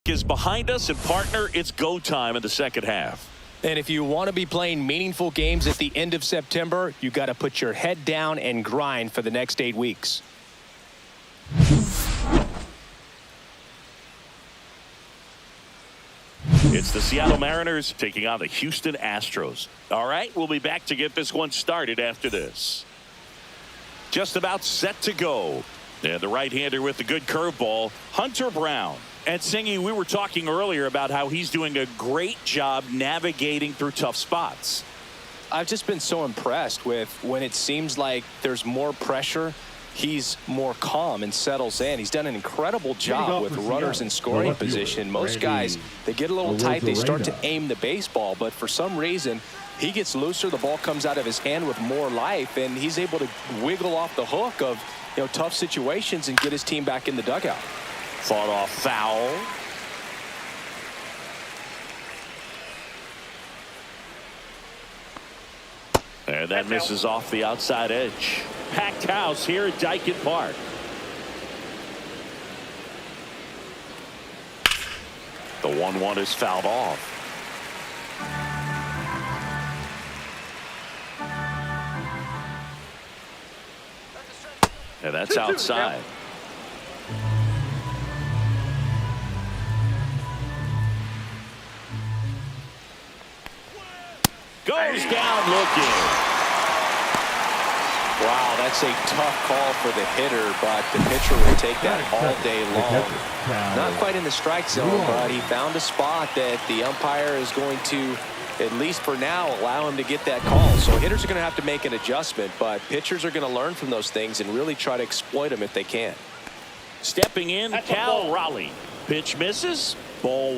Is behind us, and partner, it's go time in the second half. And if you want to be playing meaningful games at the end of September, you got to put your head down and grind for the next 8 weeks. It's the Seattle Mariners taking on the Houston Astros. All right, we'll be back to get this one started after this. Just about set to go. And the right-hander with the good curveball, Hunter Brown. And Singy, we were talking earlier about how he's doing a great job navigating through tough spots. I've just been so impressed with when it seems like there's more pressure, he's more calm and settles in. He's done an incredible job with runners in scoring position. Most guys, they get a little tight, they start to aim the baseball, but for some reason, he gets looser, the ball comes out of his hand with more life, and he's able to wiggle off the hook of tough situations and get his team back in the dugout. Fought off foul. And that misses off the outside edge. Packed house here at Dyken Park. The 1-1 is fouled off. And that's outside. Goes down looking. Wow, that's a tough call for the hitter, but the pitcher will take that all day long. Not quite in the strike zone, but he found a spot that the umpire is going to, at least for now, allow him to get that call. So hitters are going to have to make an adjustment, but pitchers are going to learn from those things and really try to exploit them if they can. Stepping in, Cal Raleigh. Pitch misses. Ball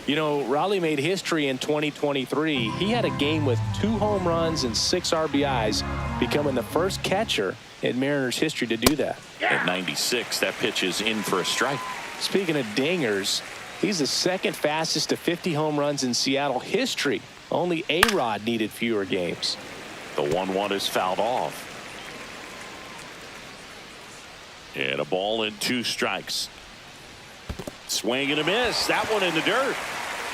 1. Raleigh made history in 2023. He had a game with 2 home runs and 6 RBIs, becoming the first catcher in Mariners history to do that. At 96, that pitch is in for a strike. Speaking of dingers, he's the second fastest to 50 home runs in Seattle history. Only A-Rod needed fewer games. The 1-1 is fouled off. And a ball and 2 strikes. Swing and a miss. That one in the dirt.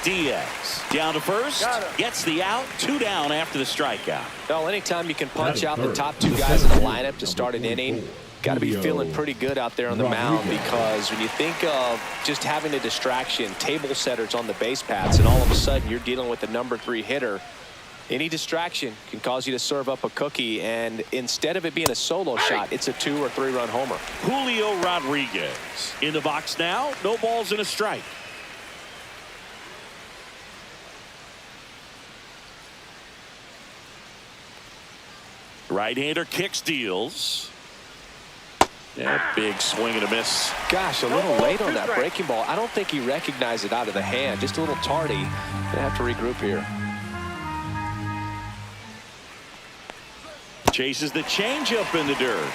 Diaz down to first. Gets the out. 2 down after the strikeout. Well, anytime you can punch out the top 2 guys in the lineup to start an inning, got to be feeling pretty good out there on the mound, because when you think of just having a distraction, table setters on the base paths, and all of a sudden you're dealing with the number 3 hitter, any distraction can cause you to serve up a cookie, and instead of it being a solo shot, it's a 2 or 3 run homer. Julio Rodriguez in the box now. No balls and a strike. Right-hander kicks, deals. And big swing and a miss. Gosh, a little late on that breaking ball. I don't think he recognized it out of the hand. Just a little tardy. Gonna have to regroup here. Chases the changeup in the dirt.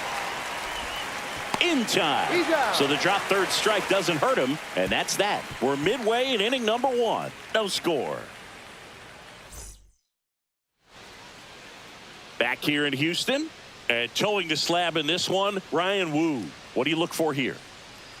In time. So the drop third strike doesn't hurt him. And that's that. We're midway in inning number 1. No score. Back here in Houston. And towing the slab in this one, Ryan Wu. What do you look for here?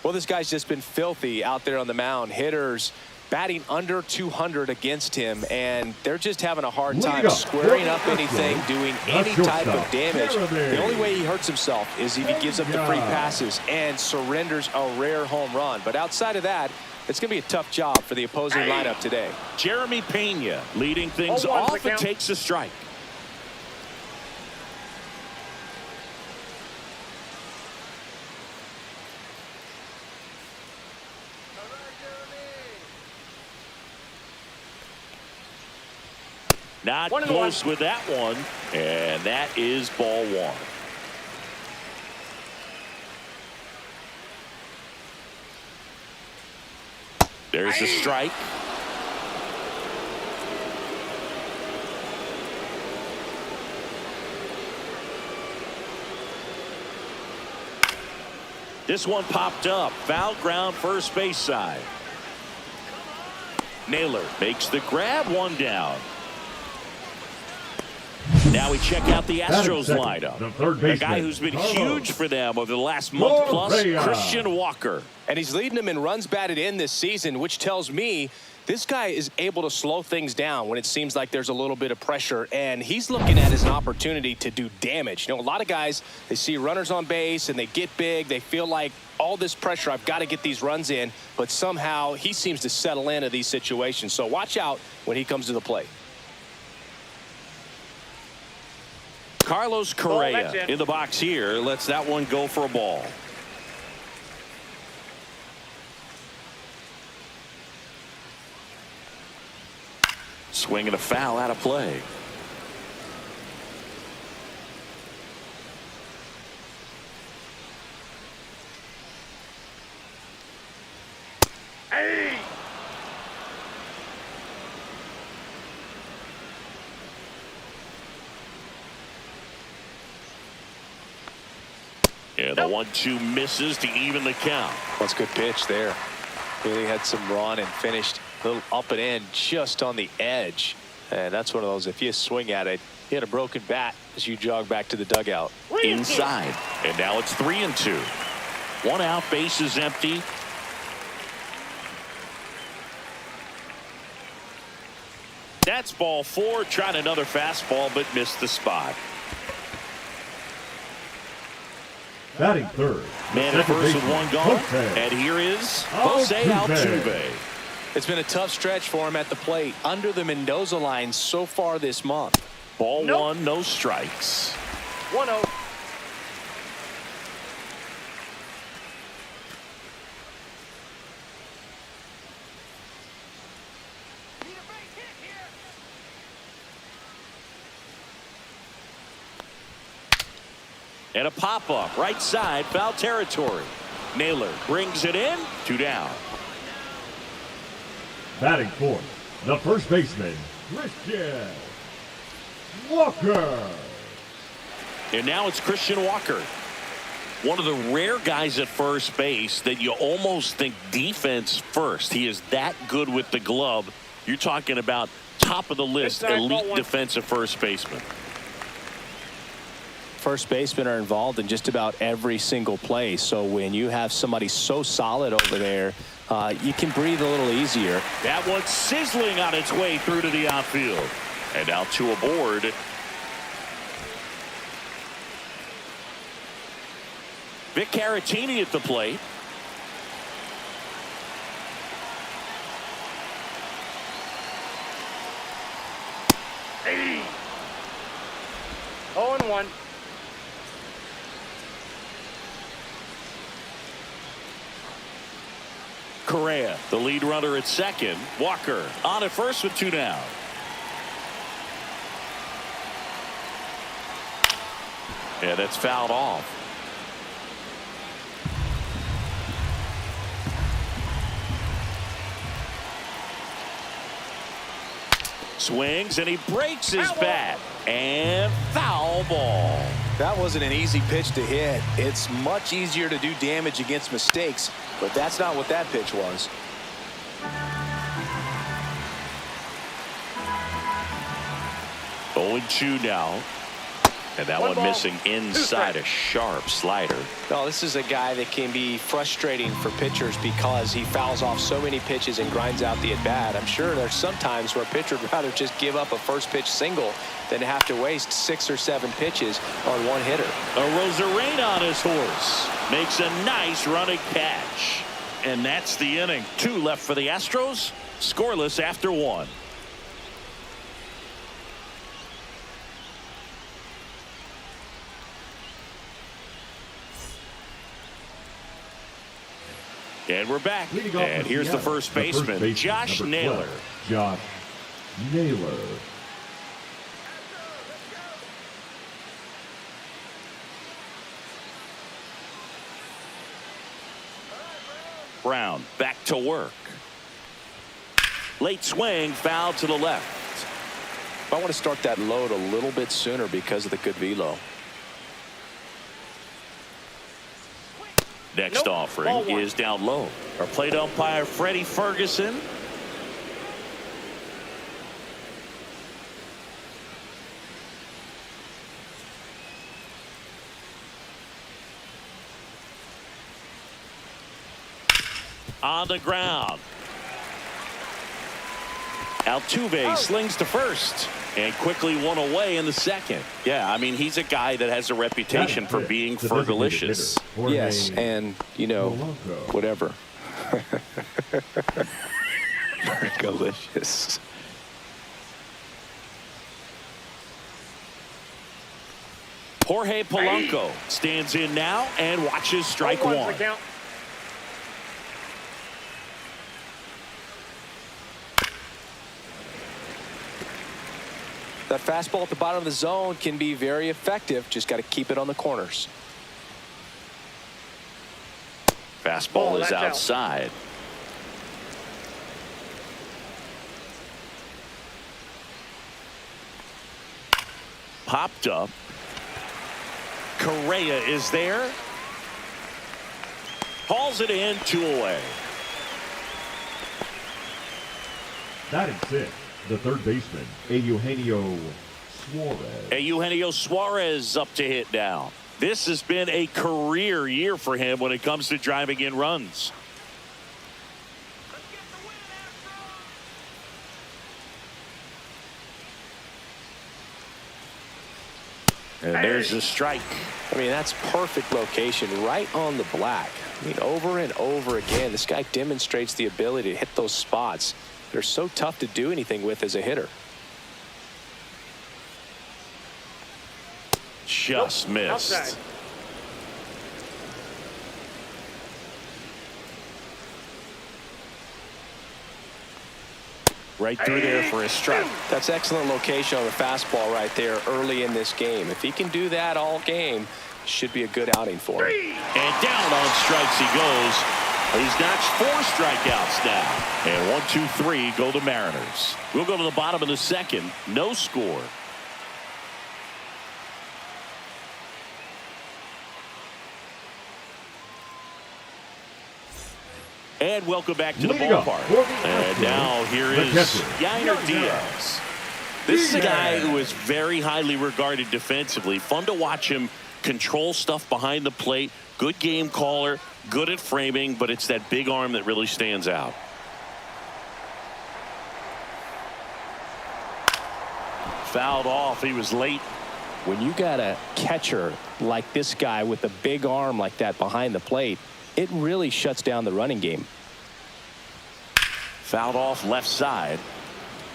Well, this guy's just been filthy out there on the mound. Hitters batting under 200 against him, and they're just having a hard time squaring up anything, doing any type of damage. The only way he hurts himself is if he gives up the free passes and surrenders a rare home run. But outside of that, it's going to be a tough job for the opposing lineup today. Jeremy Pena leading things off and takes a strike. Not close with that one, and that is ball 1. There's a strike. This one popped up. Foul ground, first base side. Naylor makes the grab, 1 down. Now we check out the Astros lineup. A guy who's been huge for them over the last month plus, Christian Walker. And he's leading them in runs batted in this season, which tells me this guy is able to slow things down when it seems like there's a little bit of pressure, and he's looking at it as an opportunity to do damage. You know, a lot of guys, they see runners on base and they get big. They feel like all this pressure, I've got to get these runs in, but somehow he seems to settle into these situations. So watch out when he comes to the plate. Carlos Correa in the box here. Lets that one go for a ball. Swing and a foul out of play. Hey! Yeah, the 1-2 misses to even the count. That's a good pitch there. Really had some run and finished a little up and in just on the edge. And that's one of those, if you swing at it, you had a broken bat as you jog back to the dugout. Inside. And now it's 3-2. 1 out, base is empty. That's ball 4. Trying another fastball, but missed the spot. Batting third. Man at first with 1 gone. And here is Jose Altuve. It's been a tough stretch for him at the plate. Under the Mendoza line so far this month. Ball 1, no strikes. 1-0. And a pop-up, right side, foul territory. Naylor brings it in, 2 down. Batting fourth, the first baseman, Christian Walker. And now it's Christian Walker. One of the rare guys at first base that you almost think defense first. He is that good with the glove. You're talking about top of the list, elite defensive first baseman. First basemen are involved in just about every single play. So when you have somebody so solid over there, you can breathe a little easier. That one's sizzling on its way through to the outfield. And now 2 aboard. Vic Caratini at the plate. Hey. 0-1. Correa, the lead runner at second. Walker on at first with 2 down. Yeah, that's fouled off. Swings and he breaks his bat. And foul ball. That wasn't an easy pitch to hit. It's much easier to do damage against mistakes, but that's not what that pitch was. 0-2 now. And that one missing inside a sharp slider. No, this is a guy that can be frustrating for pitchers because he fouls off so many pitches and grinds out the at-bat. I'm sure there's some times where a pitcher would rather just give up a first pitch single than to have to waste 6 or 7 pitches on one hitter. A Rosarena on his horse. Makes a nice running catch. And that's the inning. 2 left for the Astros. Scoreless after 1. And we're back. And here's the first baseman, Josh Naylor. Josh Naylor. Brown back to work. Late swing, foul to the left. I want to start that load a little bit sooner because of the good velo. Next offering is down low. Our plate umpire, Freddie Ferguson. on the ground. Altuve slings to first and quickly one away in the second. Yeah, I mean, he's a guy that has a reputation for being fergalicious. Yes, and, you know, whatever. Fergalicious. Jorge Polanco stands in now and watches strike one. That fastball at the bottom of the zone can be very effective. Just got to keep it on the corners. Fastball is outside. Popped up. Correa is there. Hauls it in, 2 away. Batting 6, the third baseman, Eugenio Suarez. Eugenio Suarez up to hit now. This has been a career year for him when it comes to driving in runs. And there's the strike. I mean, that's perfect location, right on the black. I mean, over and over again, this guy demonstrates the ability to hit those spots. They're so tough to do anything with as a hitter. Just missed. Outside. Right through there for a strike. That's excellent location on the fastball right there early in this game. If he can do that all game, should be a good outing for him. And down on strikes he goes. He's notched 4 strikeouts now. And 1, 2, 3 go the Mariners. We'll go to the bottom of the second. No score. And welcome back to the ballpark. And now here is Yainer Diaz. This is a guy who is very highly regarded defensively. Fun to watch him control stuff behind the plate. Good game caller, good at framing, but it's that big arm that really stands out. Fouled off. He was late. When you got a catcher like this guy with a big arm like that behind the plate, it really shuts down the running game. Fouled off left side.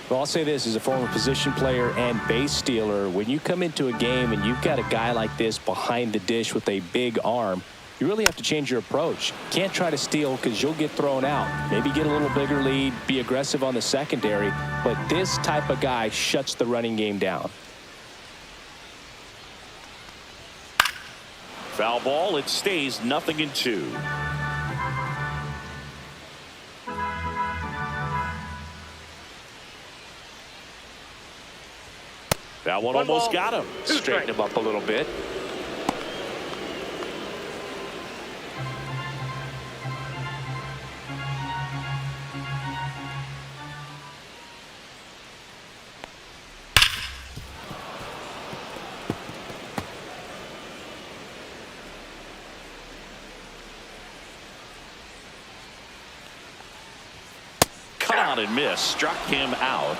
Well, I'll say this as a former position player and base stealer. When you come into a game and you've got a guy like this behind the dish with a big arm, you really have to change your approach. Can't try to steal because you'll get thrown out. Maybe get a little bigger lead, be aggressive on the secondary, but this type of guy shuts the running game down. Foul ball. It stays 0-2. That one almost got him. Straighten him up a little bit. Caught and missed. Struck him out.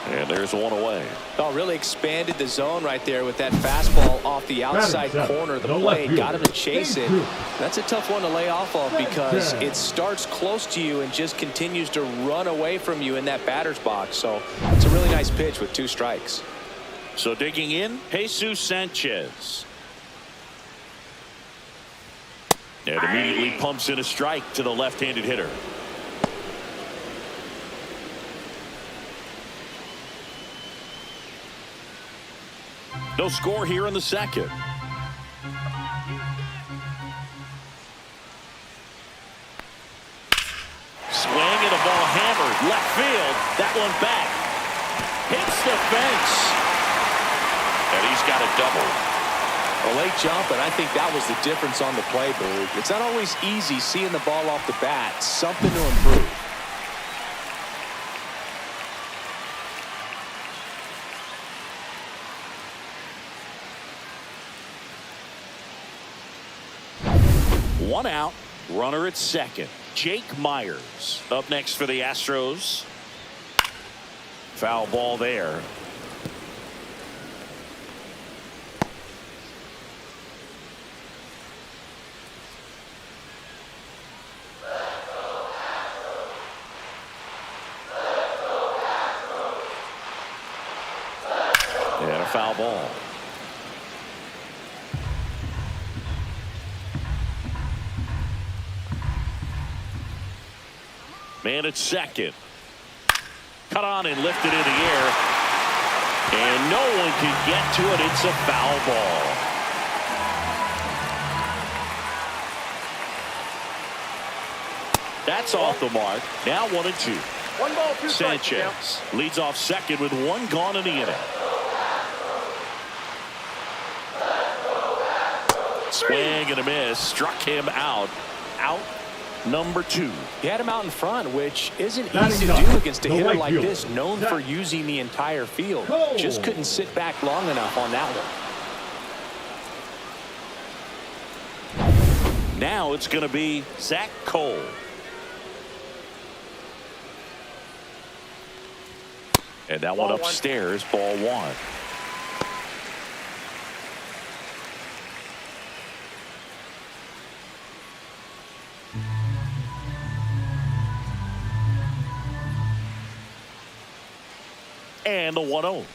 And there's 1 away. Oh, really expanded the zone right there with that fastball off the outside corner of the plate. Got him to chase it. That's a tough one to lay off of because it starts close to you and just continues to run away from you in that batter's box. So it's a really nice pitch with 2 strikes. So digging in, Jesus Sanchez. And immediately pumps in a strike to the left-handed hitter. No score here in the second. Swing and a ball hammered left field. That one back. Hits the fence. And he's got a double. A late jump, and I think that was the difference on the play, Bird. It's not always easy seeing the ball off the bat. Something to improve. One out, runner at second. Jake Myers up next for the Astros. Foul ball there. And a foul ball. Man at second. Cut on and lifted in the air. And no one can get to it. It's a foul ball. That's off the mark. Now 1-2. 1 ball, 2 strikes. Sanchez leads off second with 1 gone in the inning. Swing and a miss. Struck him out. Out number 2. He had him out in front, which isn't Batting easy to up. do against a The hitter right like fielder. this, known for using the entire field. Cole. Just couldn't sit back long enough on that one. Now it's going to be Zach Cole. And that one Ball 1. upstairs, ball 1. And the 1-0.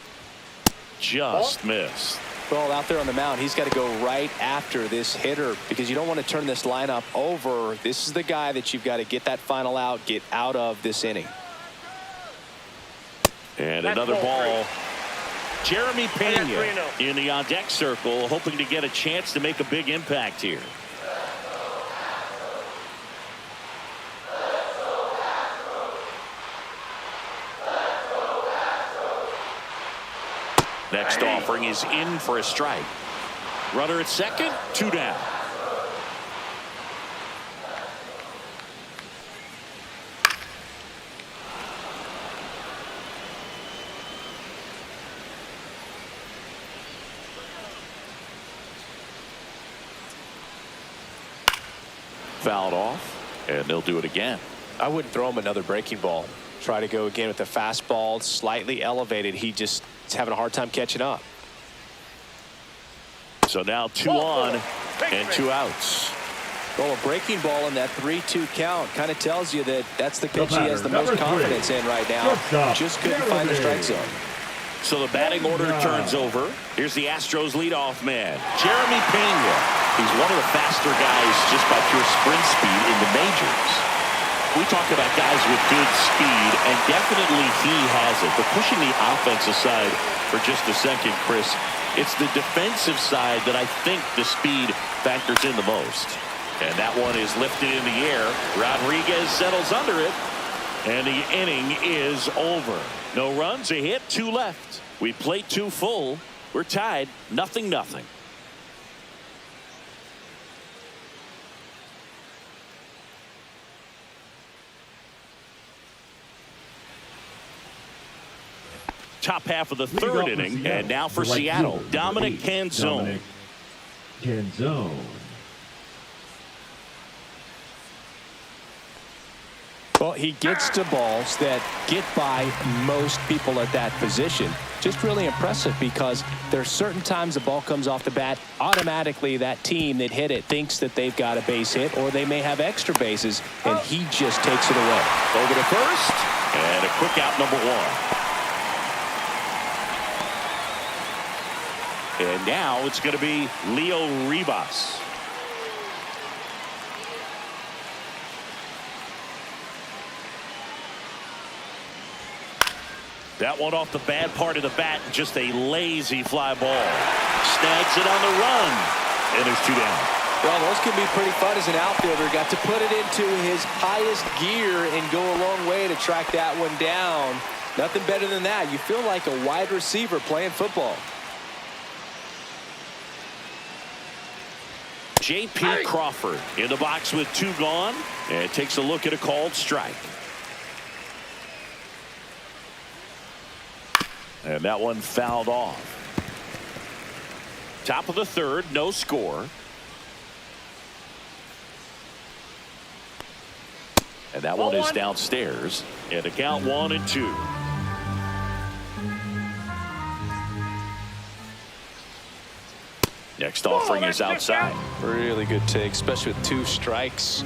Just missed. Well, out there on the mound, he's got to go right after this hitter because you don't want to turn this lineup over. This is the guy that you've got to get that final out, get out of this inning. And That's another ball ball. Jeremy Pena 3-0. in the on-deck circle, hoping to get a chance to make a big impact here. Next offering is in for a strike. Runner at second, 2 down. Fouled off, and they'll do it again. I wouldn't throw him another breaking ball. Try to go again with the fastball, slightly elevated. He just is having a hard time catching up. So now 2 on and 2 outs. Well, a breaking ball in that 3-2 count kind of tells you that that's the pitch he has the batter, most number 3. confidence in right now. Shortstop, Just couldn't find the strike zone. So the batting order turns over. Here's the Astros leadoff man, Jeremy Pena. He's one of the faster guys just by pure sprint speed in the majors. We talk about guys with good speed, and definitely he has it. But pushing the offense aside for just a second, Chris, it's the defensive side that I think the speed factors in the most. And that one is lifted in the air. Rodriguez settles under it, and the inning is over. No runs, a hit, 2 left. We played 2 full. We're tied, 0-0. Top half of the third inning, and now for Seattle, Dominic Canzone. Canzone. Well, he gets to balls that get by most people at that position. Just really impressive because there's certain times the ball comes off the bat, automatically that team that hit it thinks that they've got a base hit or they may have extra bases, and he just takes it away. Over to first, and a quick out, number 1. And now it's going to be Leo Ribas. That one off the bad part of the bat, just a lazy fly ball. Snags it on the run, and there's 2 down. Well, those can be pretty fun as an outfielder. Got to put it into his highest gear and go a long way to track that one down. Nothing better than that. You feel like a wide receiver playing football. J.P. Crawford in the box with 2 gone, and takes a look at a called strike. And that one fouled off. Top of the third, no score. And that one is downstairs. And the count 1-2. Next offering is outside. Really good take, especially with 2 strikes.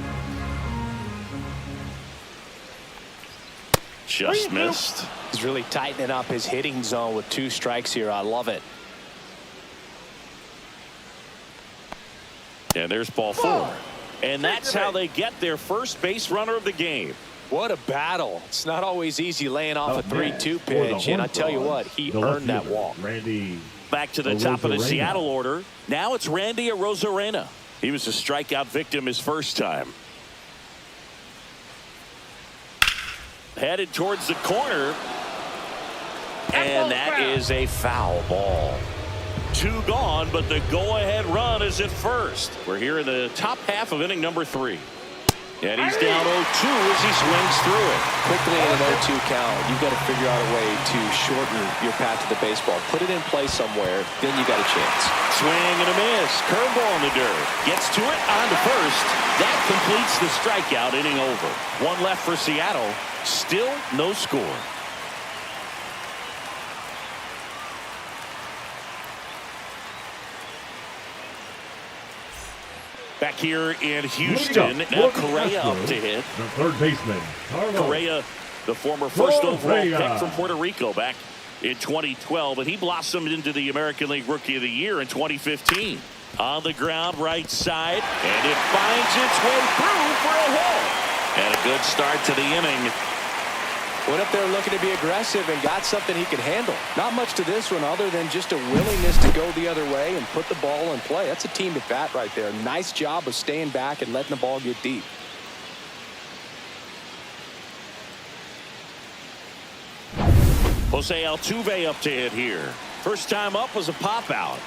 Just missed. He's really tightening up his hitting zone with 2 strikes here. I love it. And there's ball 4. And that's how they get their first base runner of the game. What a battle. It's not always easy laying off a 3-2 pitch. And I tell you what, he earned that walk. Randy. Back to the top of the Seattle order. Now it's Randy Arozarena. He was a strikeout victim his first time. Headed towards the corner. And that is a foul ball. 2 gone, but the go-ahead run is at first. We're here in the top half of inning number 3. And he's down 0-2 as he swings through it. Quickly in an 0-2 count, you've got to figure out a way to shorten your path to the baseball. Put it in play somewhere, then you got a chance. Swing and a miss. Curveball in the dirt. Gets to it on to first. That completes the strikeout. Inning over. 1 left for Seattle. Still no score. Back here in Houston, now Correa up to hit. The third baseman, Correa, the former first overall pick from Puerto Rico back in 2012, and he blossomed into the American League Rookie of the Year in 2015. On the ground, right side, and it finds its way through for a hit. And a good start to the inning. Went up there looking to be aggressive and got something he could handle. Not much to this one other than just a willingness to go the other way and put the ball in play. That's a team at bat right there. Nice job of staying back and letting the ball get deep. Jose Altuve up to hit here. First time up was a pop out.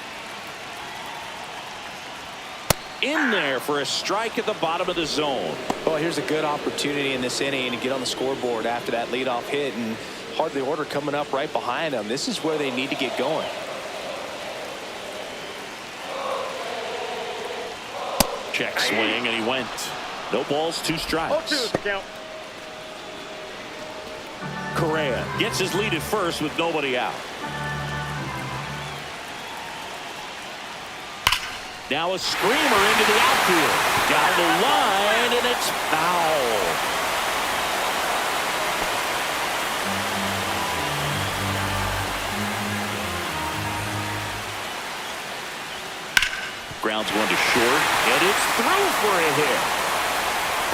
In there for a strike at the bottom of the zone. Well, here's a good opportunity in this inning to get on the scoreboard after that leadoff hit, and hardly order coming up right behind them. This is where they need to get going. Check swing, and he went. No balls, 2 strikes. 0-2 is the count. Correa gets his lead at first with nobody out. Now a screamer into the outfield. Down the line, and it's foul. Grounds one to short, and it's through for a hit.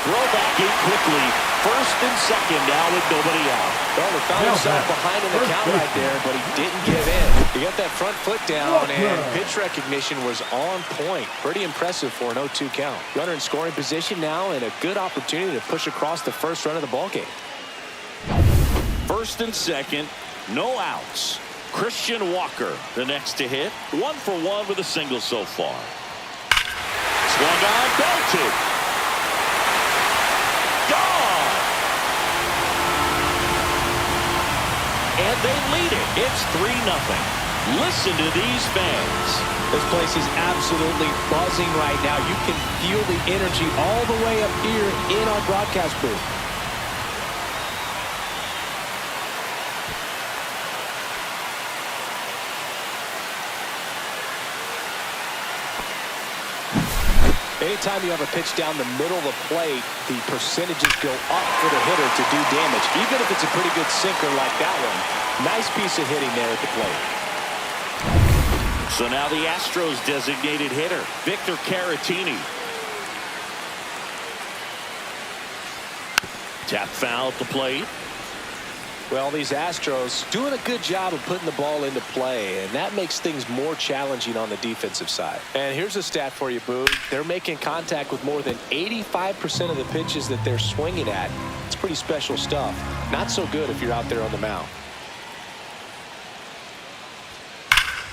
Throw back in quickly. First and second now with nobody out. Well, he found himself behind in the count right there, but he didn't give in. He got that front foot down, and pitch recognition was on point. Pretty impressive for an 0-2 count. Runner in scoring position now, and a good opportunity to push across the first run of the ballgame. First and second, no outs. Christian Walker, the next to hit. 1 for 1 with a single so far. Swung on, belted. And they lead it. It's 3-0. Listen to these fans. This place is absolutely buzzing right now. You can feel the energy all the way up here in our broadcast booth. Anytime you have a pitch down the middle of the plate, the percentages go up for the hitter to do damage, even if it's a pretty good sinker like that one. Nice piece of hitting there at the plate. So now the Astros designated hitter, Victor Caratini. Tap foul at the plate. Well, these Astros doing a good job of putting the ball into play, and that makes things more challenging on the defensive side. And here's a stat for you, Boo. They're making contact with more than 85% of the pitches that they're swinging at. It's pretty special stuff. Not so good if you're out there on the mound.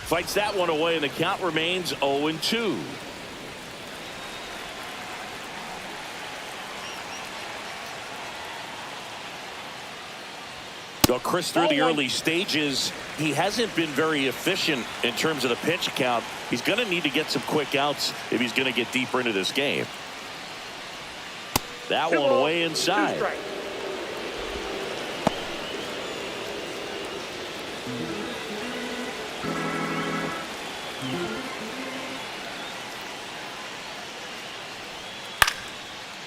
Fights that one away, and the count remains 0-2. Well, Chris, through the early stages, he hasn't been very efficient in terms of the pitch count. He's going to need to get some quick outs if he's going to get deeper into this game. That one way inside.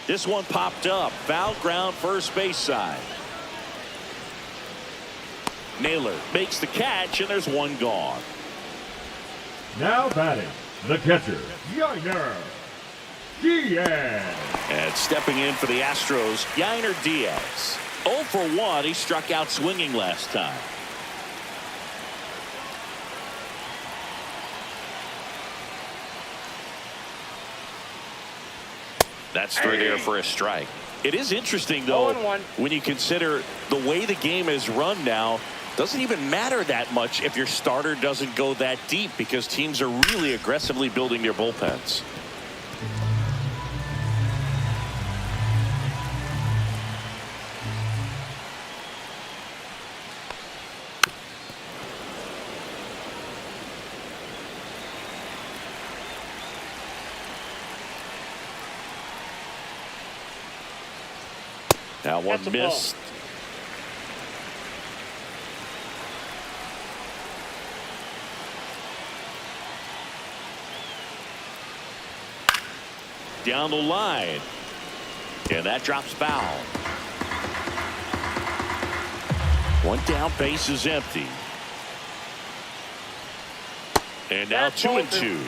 This one popped up. Foul ground, first base side. Naylor makes the catch, and there's one gone. Now batting, the catcher, Yainer Diaz. And stepping in for the Astros, Yainer Diaz. 0 for 1. He struck out swinging last time. That's through there for a strike. It is interesting, though, when you consider the way the game is run now. Doesn't even matter that much if your starter doesn't go that deep, because teams are really aggressively building their bullpens. Now one missed. Down the line. And that drops foul. One down, base is empty. And now 2-2.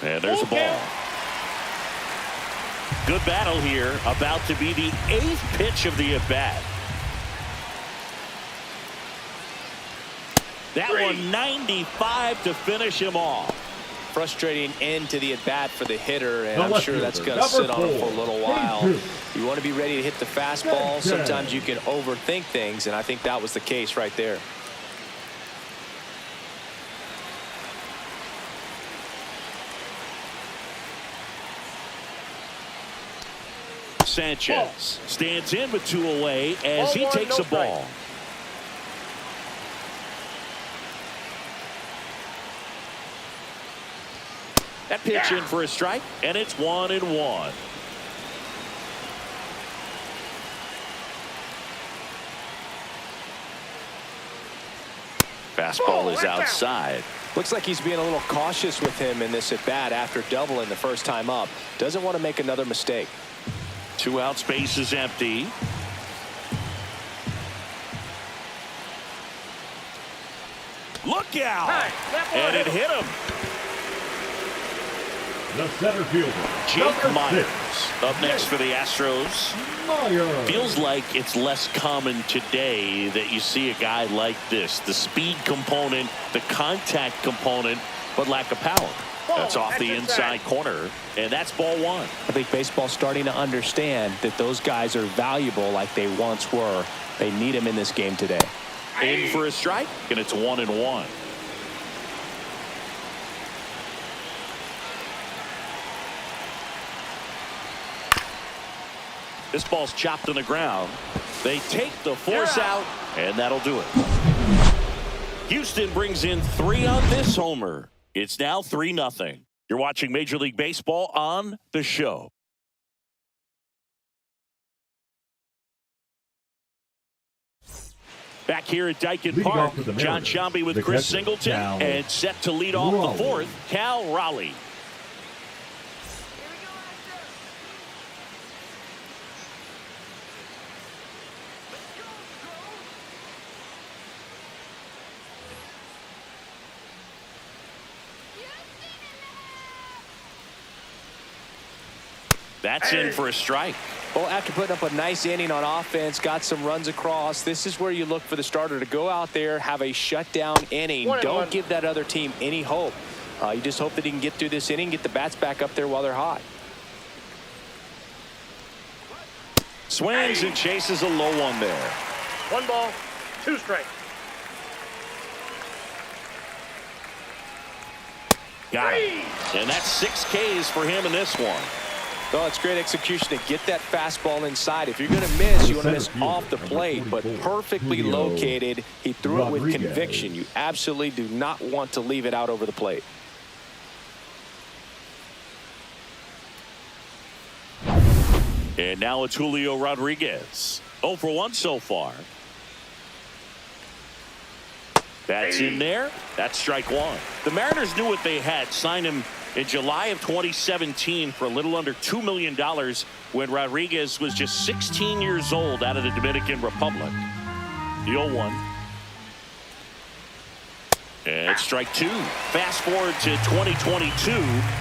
And there's a ball. Good battle here. About to be the 8th pitch of the at-bat. That one 95 to finish him off. Frustrating end to the at-bat for the hitter, and I'm sure that's going to sit on him for a little while. You want to be ready to hit the fastball. Sometimes you can overthink things, and I think that was the case right there. Sanchez stands in with 2 away as he takes a ball. That pitch in for a strike, and it's 1-1. Fastball is outside. Looks like he's being a little cautious with him in this at-bat after doubling the first time up. Doesn't want to make another mistake. 2 out, space is empty. Look out! And it hit him. The center fielder, Jake Myers up next for the Astros. Feels like it's less common today that you see a guy like this. The speed component, the contact component, but lack of power. That's off the inside corner, and that's ball 1. I think baseball's starting to understand that those guys are valuable like they once were. They need them in this game today. In for a strike, and it's 1-1. This ball's chopped on the ground. They take the force out, and that'll do it. Houston brings in 3 on this homer. It's now 3-0. You're watching Major League Baseball on The Show. Back here at Dyken Park, John Shambi with Chris Singleton, and set to lead off the 4th, Cal Raleigh. That's in for a strike. Well, after putting up a nice inning on offense, got some runs across, this is where you look for the starter to go out there, have a shutdown inning. Don't give that other team any hope. You just hope that he can get through this inning, get the bats back up there while they're hot. Swings and chases a low one there. 1 ball, 2 strikes. Got it. And that's 6 Ks for him in this one. Oh, it's great execution to get that fastball inside. If you're going to miss, you want to miss off the plate, but perfectly located. He threw it with conviction. You absolutely do not want to leave it out over the plate. And now it's Julio Rodriguez. 0 for 1 so far. That's in there. That's strike one. The Mariners knew what they had. Signed him in July of 2017 for a little under $2 million when Rodriguez was just 16 years old out of the Dominican Republic. The 0-1. And strike two. Fast forward to 2022.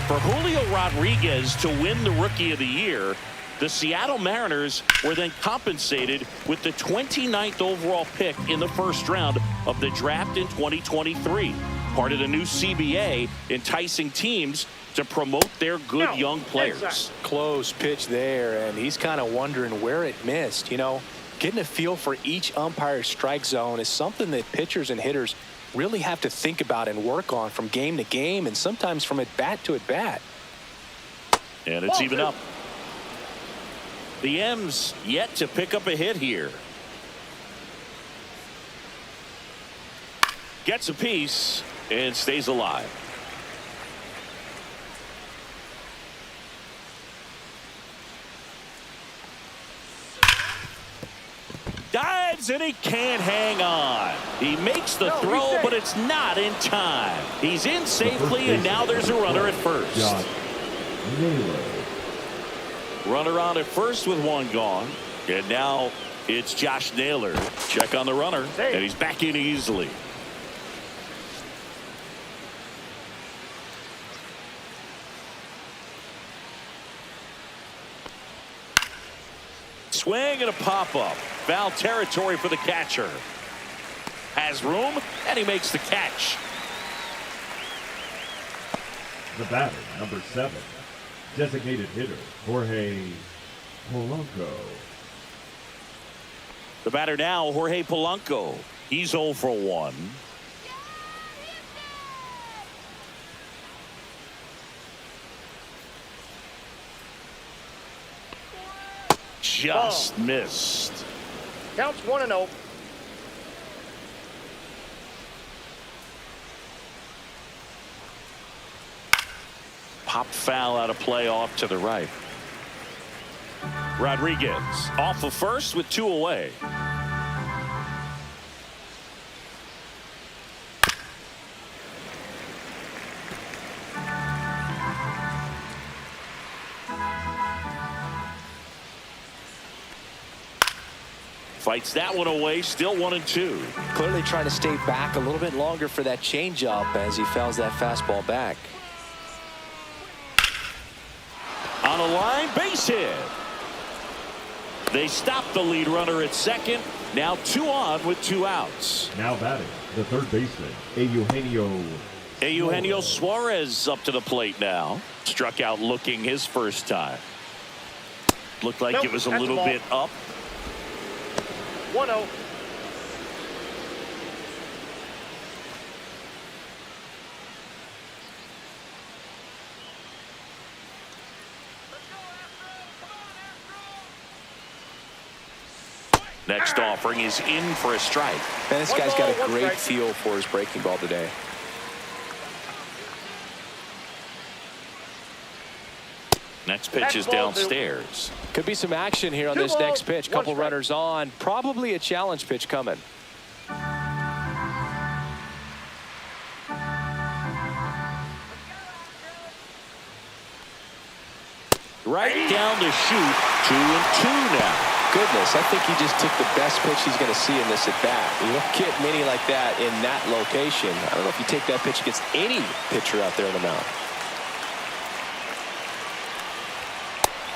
For Julio Rodriguez to win the Rookie of the Year, the Seattle Mariners were then compensated with the 29th overall pick in the first round of the draft in 2023. Part of the new CBA, enticing teams to promote their good young players. Exactly. Close pitch there, and he's kind of wondering where it missed. You know, getting a feel for each umpire's strike zone is something that pitchers and hitters really have to think about and work on from game to game, and sometimes from at bat to at bat. And it's even up. The M's yet to pick up a hit here. Gets a piece and stays alive. Dives and he can't hang on. He makes the throw, but it's not in time. He's in safely, and now there's a runner at first. Runner on at first with one gone. And now it's Josh Naylor. Check on the runner, and he's back in easily. Swing and a pop-up. Foul territory for the catcher. Has room, and he makes the catch. The batter, number 7. Designated hitter, Jorge Polanco. The batter now, Jorge Polanco. He's 0 for 1. Just missed. Counts 1-0. Pop foul out of play off to the right. Rodriguez off of first with 2 away. Fights that one away, still 1-2. Clearly trying to stay back a little bit longer for that changeup as he fouls that fastball back. On a line, base hit. They stop the lead runner at second. Now 2 on with 2 outs. Now batting, the third baseman, Eugenio Suarez up to the plate now. Struck out looking his first time. Looked like it was a little bit up. 1-0. Next offering is in for a strike. And this guy's got a great feel for his breaking ball today. Next pitch is downstairs. Could be some action here on this next pitch. Couple runners on. Probably a challenge pitch coming. Right down to shoot. 2-2 now. Goodness, I think he just took the best pitch he's going to see in this at bat. You don't get many like that in that location. I don't know if you take that pitch against any pitcher out there on the mound.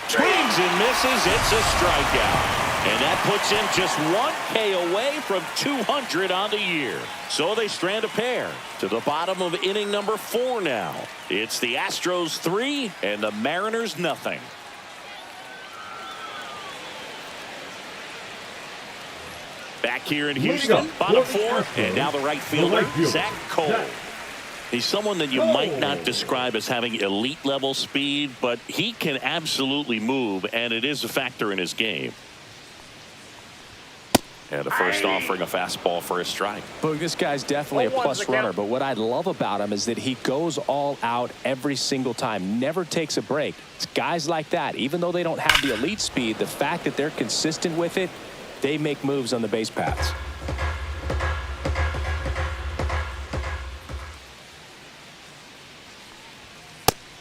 Swings and misses. It's a strikeout. And that puts him just 1K away from 200 on the year. So they strand a pair to the bottom of inning number 4 now. It's the Astros 3 and the Mariners nothing. Back here in Houston, bottom 4, and now the right fielder, Zach Cole. He's someone that you might not describe as having elite level speed, but he can absolutely move, and it is a factor in his game. And a first offering a fastball for a strike. But this guy's definitely a plus runner, but what I love about him is that he goes all out every single time, never takes a break. It's guys like that, even though they don't have the elite speed, the fact that they're consistent with it, they make moves on the base paths.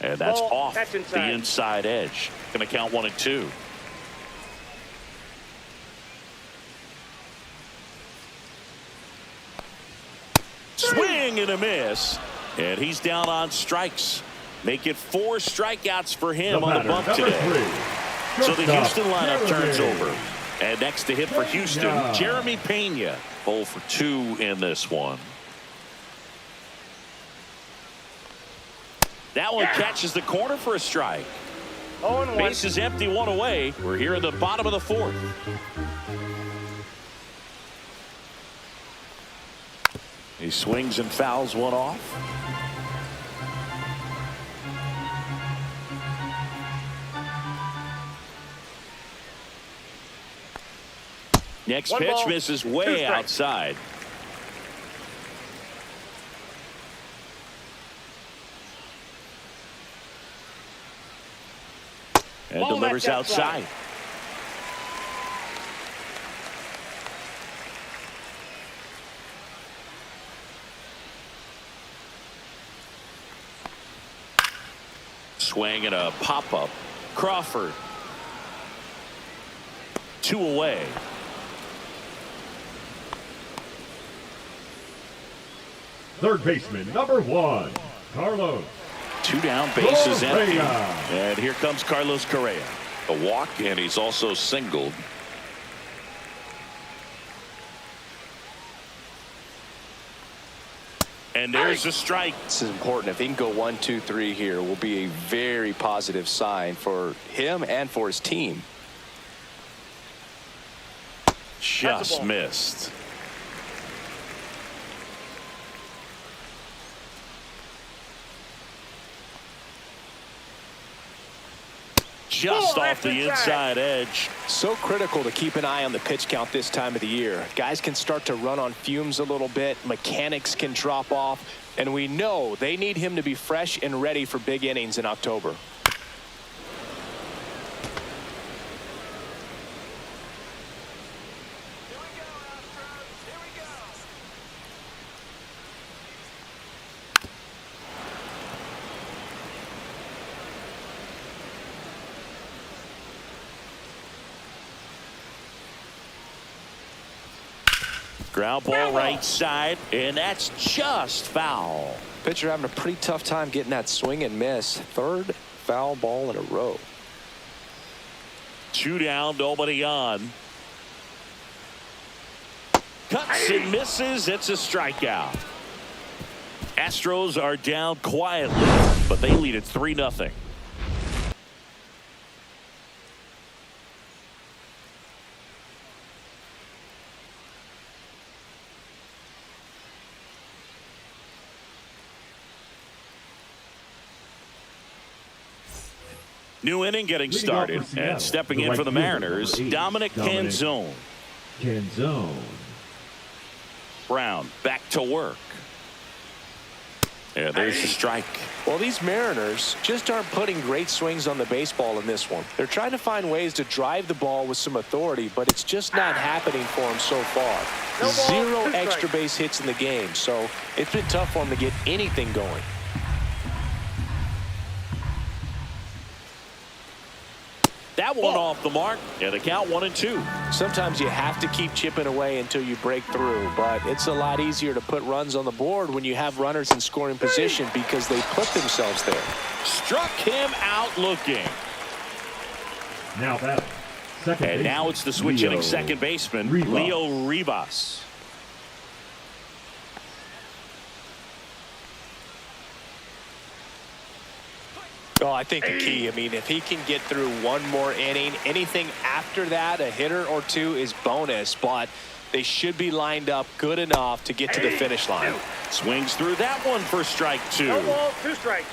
And that's off the inside edge. Going to count 1-2. Swing and a miss. And he's down on strikes. Make it 4 strikeouts for him on the bump today. So the Houston lineup turns over. And next to hit for Houston, Jeremy Pena. 0 for 2 in this one. That one catches the corner for a strike. Base is empty, 1 away. We're here in the bottom of the 4th. He swings and fouls one off. Next pitch misses way outside. And delivers outside. Swing and a pop-up. Crawford. 2 away. Third baseman, number 1, Carlos. 2 down, bases empty. And here comes Carlos Correa. A walk, and he's also singled. And there's a strike. This is important. If he can go 1, 2, 3 here, will be a very positive sign for him and for his team. Just missed. Just off the inside edge. So critical to keep an eye on the pitch count this time of the year. Guys can start to run on fumes a little bit. Mechanics can drop off. And we know they need him to be fresh and ready for big innings in October. Ground ball right side, and that's just foul. Pitcher having a pretty tough time getting that swing and miss. 3rd foul ball in a row. 2 down, nobody on. Cuts and misses. It's a strikeout. Astros are down quietly, but they lead it 3-0. New inning getting started, and stepping in for the Mariners, Dominic Canzone. Brown back to work. Yeah, there's the strike. Well, these Mariners just aren't putting great swings on the baseball in this one. They're trying to find ways to drive the ball with some authority, but it's just not happening for them so far. 0 extra base hits in the game, so it's been tough for them to get anything going. That one off the mark, and the count 1-2. Sometimes you have to keep chipping away until you break through, but it's a lot easier to put runs on the board when you have runners in scoring position because they put themselves there. Struck him out looking. Now that second. And now it's the switch hitting second baseman, Leo Rivas. Oh, I think the key, I mean, if he can get through 1 more inning, anything after that, a hitter or 2 is bonus. But They should be lined up good enough to get to the finish line. Swings through that one for strike 2. No ball, 2 strikes.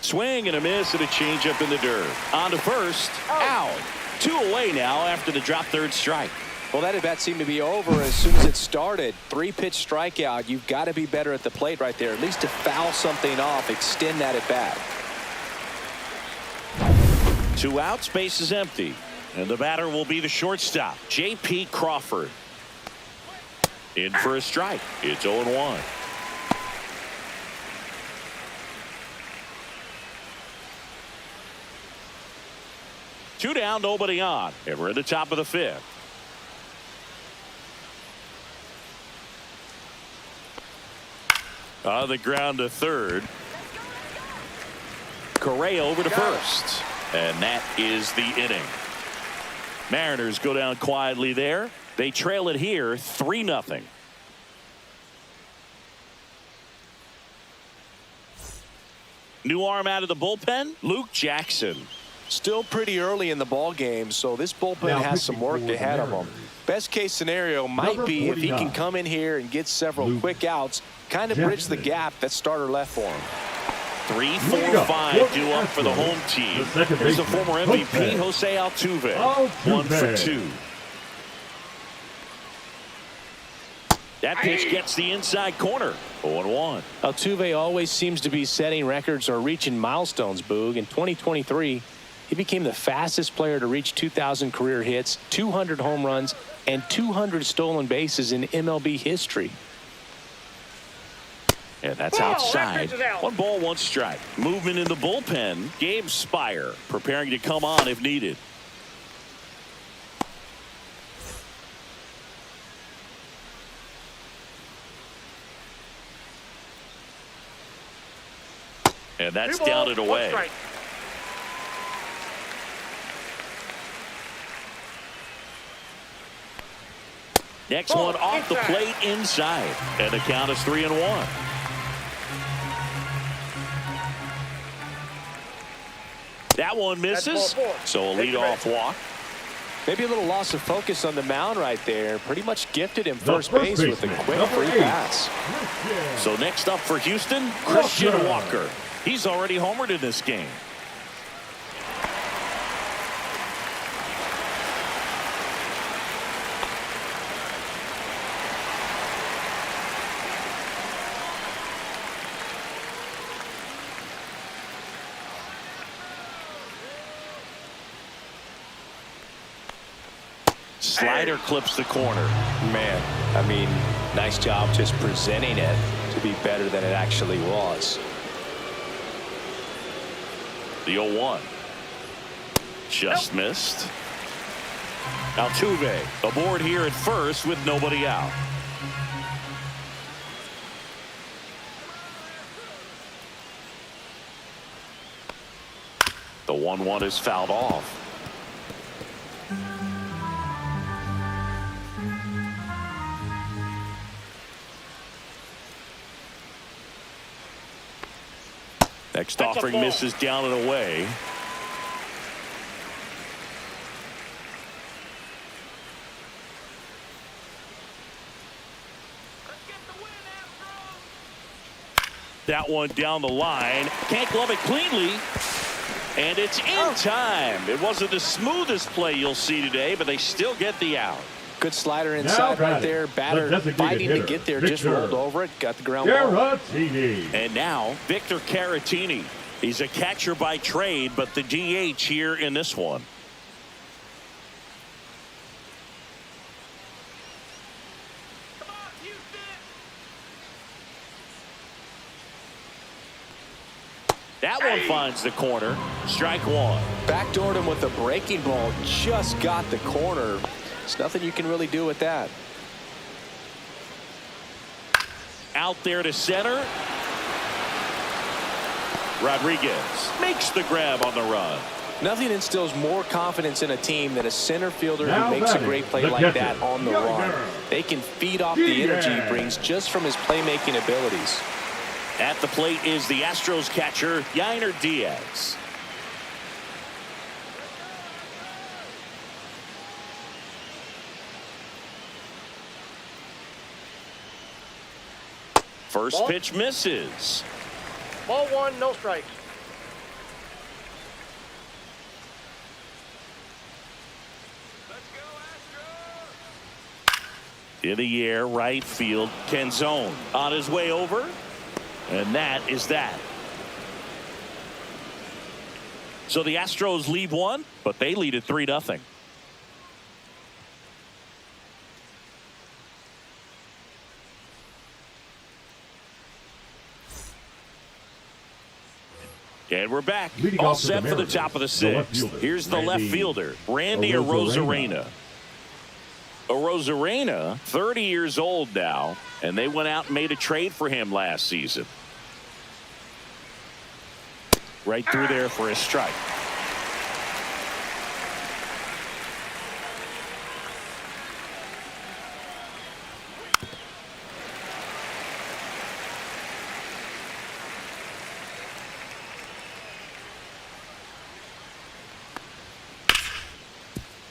Swing and a miss and a changeup in the dirt. On to first. Out. 2 away now after the drop third strike. Well, that at bat seemed to be over as soon as it started. 3-pitch strikeout. You've got to be better at the plate right there, at least to foul something off, extend that at bat. 2 outs, base is empty. And the batter will be the shortstop, J.P. Crawford. In for a strike. It's 0-1. Two down, nobody on. And we're at the top of the 5th. On the ground to third. Correa over to first. And that is the inning. Mariners go down quietly there. They trail it here 3-0. New arm out of the bullpen, Luke Jackson. Still pretty early in the ball game, so this bullpen has some work ahead of them. Best case scenario might be if he can come in here and get several quick outs, kind of bridge the gap that starter left for him. 3, 4, 5 due up for the home team. Here's the former MVP, Jose Altuve. 1 for 2. That pitch gets the inside corner. 0-1. Altuve always seems to be setting records or reaching milestones, Boog. In 2023, he became the fastest player to reach 2,000 career hits, 200 home runs, and 200 stolen bases in MLB history. And that's outside. 1 ball, 1 strike. Movement in the bullpen. Gabe Spire preparing to come on if needed. And that's down and away. Next one off the plate inside. And the count is 3-1. That one misses. So a leadoff walk. Maybe a little loss of focus on the mound right there. Pretty much gifted him first base with a quick free pass. So next up for Houston, Christian Walker. He's already homered in this game. Slider clips the corner. Man, I mean, nice job just presenting it to be better than it actually was. The 0-1. Just missed. Altuve aboard here at first with nobody out. The 1-1 is fouled off. Next offering misses down and away. That one down the line. Can't glove it cleanly. And it's in time. It wasn't the smoothest play you'll see today, but they still get the out. Good slider inside right there. Batter fighting to get there, just rolled over it, got the ground ball. And now Victor Caratini. He's a catcher by trade, but the DH here in this one. That one finds the corner. Strike 1. Backdoored him with a breaking ball. Just got the corner. There's nothing you can really do with that. Out there to center. Rodriguez makes the grab on the run. Nothing instills more confidence in a team than a center fielder who makes a great play like that on the run. They can feed off the energy he brings just from his playmaking abilities. At the plate is the Astros catcher, Yainer Diaz. First Ball. pitch misses. Ball one, no strikes. In the air, right field, Canzone on his way over. And that is that. So the Astros lead one, but they lead it 3-0. And we're back. All set for the top of the sixth. Here's the left fielder, Randy Arozarena. Arozarena, 30 years old now, and they went out and made a trade for him last season. Right through there for a strike.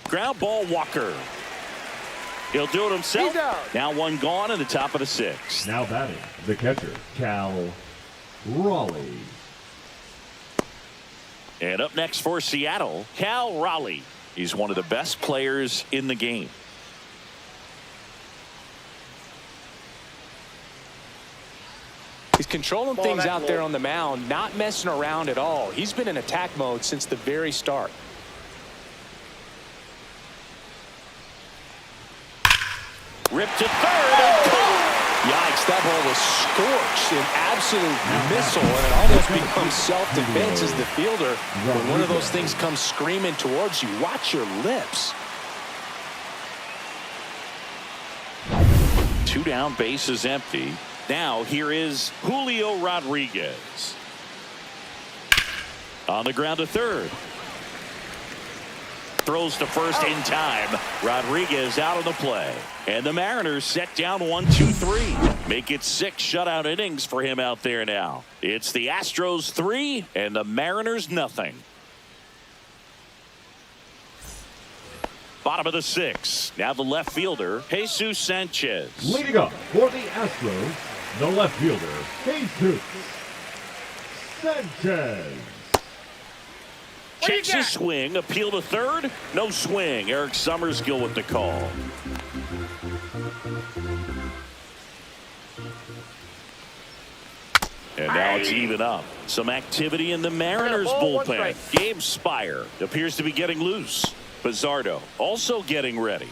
Ground ball, Walker. He'll do it himself. Now one gone in the top of the sixth. Now batting, the catcher, Cal Raleigh. And up next for Seattle, Cal Raleigh. He's one of the best players in the game. He's controlling things out there on the mound, not messing around at all. He's been in attack mode since the very start. Ripped to third and caught. Yikes, that ball was scorched, an absolute missile, and it almost becomes self-defense as the fielder. When one of those things comes screaming towards you, watch your lips. 2 down, bases empty. Now here is Julio Rodriguez. On the ground to third. Throws to first in time. Rodriguez out of the play. And the Mariners set down 1-2-3. Make it 6 shutout innings for him out there now. It's the Astros 3 and the Mariners nothing. Bottom of the 6th. Now the left fielder, Jesus Sanchez. Leading up for the Astros, the left fielder, Jesus Sanchez. Checks his swing, appeal to third, no swing. Eric Summerskill with the call. And now it's even up. Some activity in the Mariners bullpen. Gabe Spire appears to be getting loose. Bizzardo also getting ready.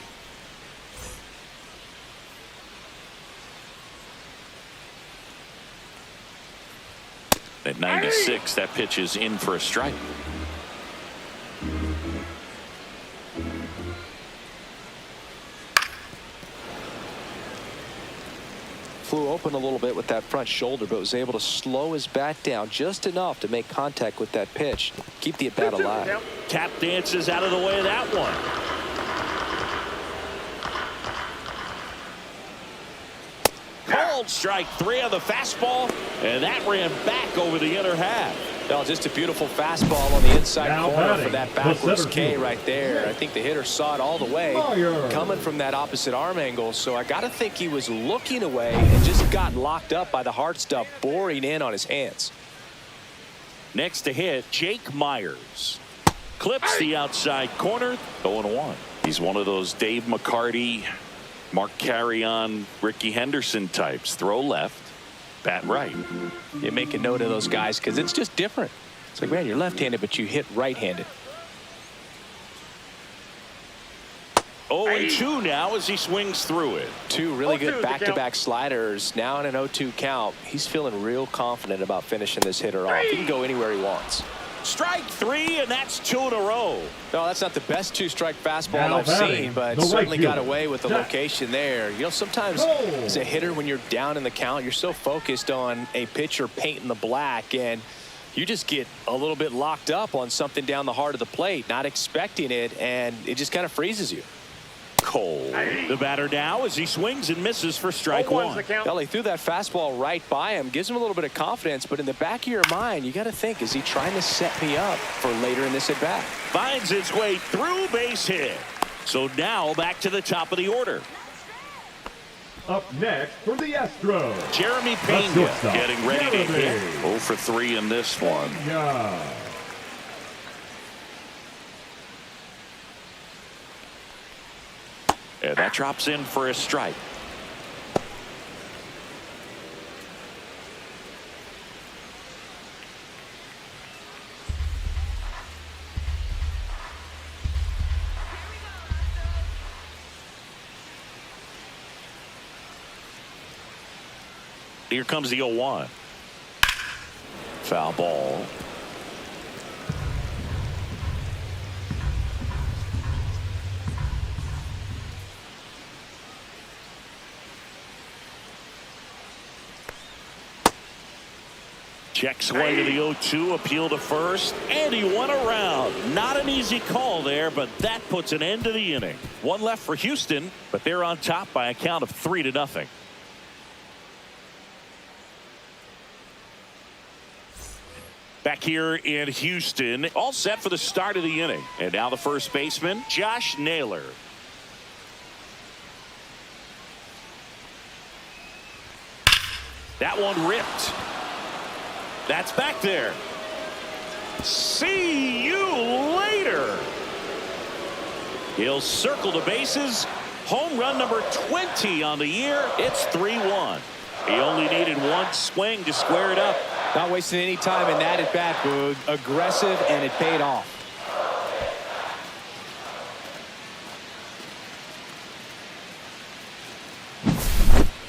At 96, that pitch is in for a strike. Flew open a little bit with that front shoulder, but was able to slow his bat down just enough to make contact with that pitch. Keep the at-bat alive. Tap dances out of the way of that one. Called strike 3 on the fastball, and that ran back over the inner half. No, just a beautiful fastball on the inside Now corner batting, for that backwards the K center right there. I think the hitter saw it all the way coming from that opposite arm angle. So I got to think he was looking away and just got locked up by the hard stuff boring in on his hands. Next to hit, Jake Myers. Clips the outside corner, 0-1. He's one of those Dave McCarty, Mark Carrion, Ricky Henderson types. Throw left, bat right. You make a note of those guys because it's just different. It's like, man, you're left-handed, but you hit right-handed. 0-2 now as he swings through it. 2 really good back-to-back sliders. Now in an 0-2 count. He's feeling real confident about finishing this hitter off. He can go anywhere he wants. Strike 3, and that's 2 in a row. No, that's not the best 2-strike fastball I've seen, but certainly got away with the location there. You know, sometimes as a hitter, when you're down in the count, you're so focused on a pitcher painting the black, and you just get a little bit locked up on something down the heart of the plate, not expecting it, and it just kind of freezes you. Cole, the batter now as he swings and misses for strike 1. Well, he threw that fastball right by him, gives him a little bit of confidence, but in the back of your mind, you got to think, is he trying to set me up for later in this at bat? Finds its way through, base hit. So now back to the top of the order. Up next for the Astros, Jeremy the Pena shortstop, getting ready to Jeremy. hit. 0 for 3 in this one. Yeah. And that drops in for a strike. Here comes the 0-1. Foul ball. Check swing to the 0-2, appeal to first, and he won around. Not an easy call there, but that puts an end to the inning. One left for Houston, but they're on top by a count of 3-0. Back here in Houston, all set for the start of the inning. And now the first baseman, Josh Naylor. That one ripped. That's back there. See you later. He'll circle the bases. Home run number 20 on the year. It's 3-1. He only needed one swing to square it up. Not wasting any time in that at bat, Boog. Aggressive, and it paid off.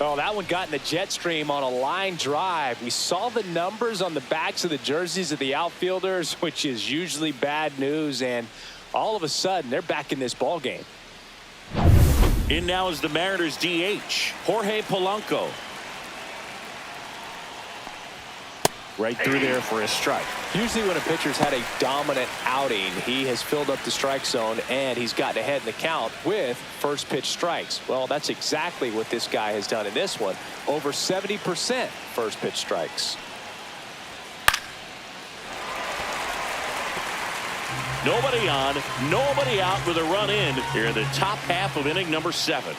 Oh, that one got in the jet stream on a line drive. We saw the numbers on the backs of the jerseys of the outfielders, which is usually bad news, and all of a sudden they're back in this ball game. In now is the Mariners DH, Jorge Polanco. Right through there for a strike. Usually when a pitcher's had a dominant outing, he has filled up the strike zone and he's gotten ahead in the count with first pitch strikes. Well, that's exactly what this guy has done in this one. Over 70% first pitch strikes. Nobody on, nobody out with a run in here in the top half of inning number 7.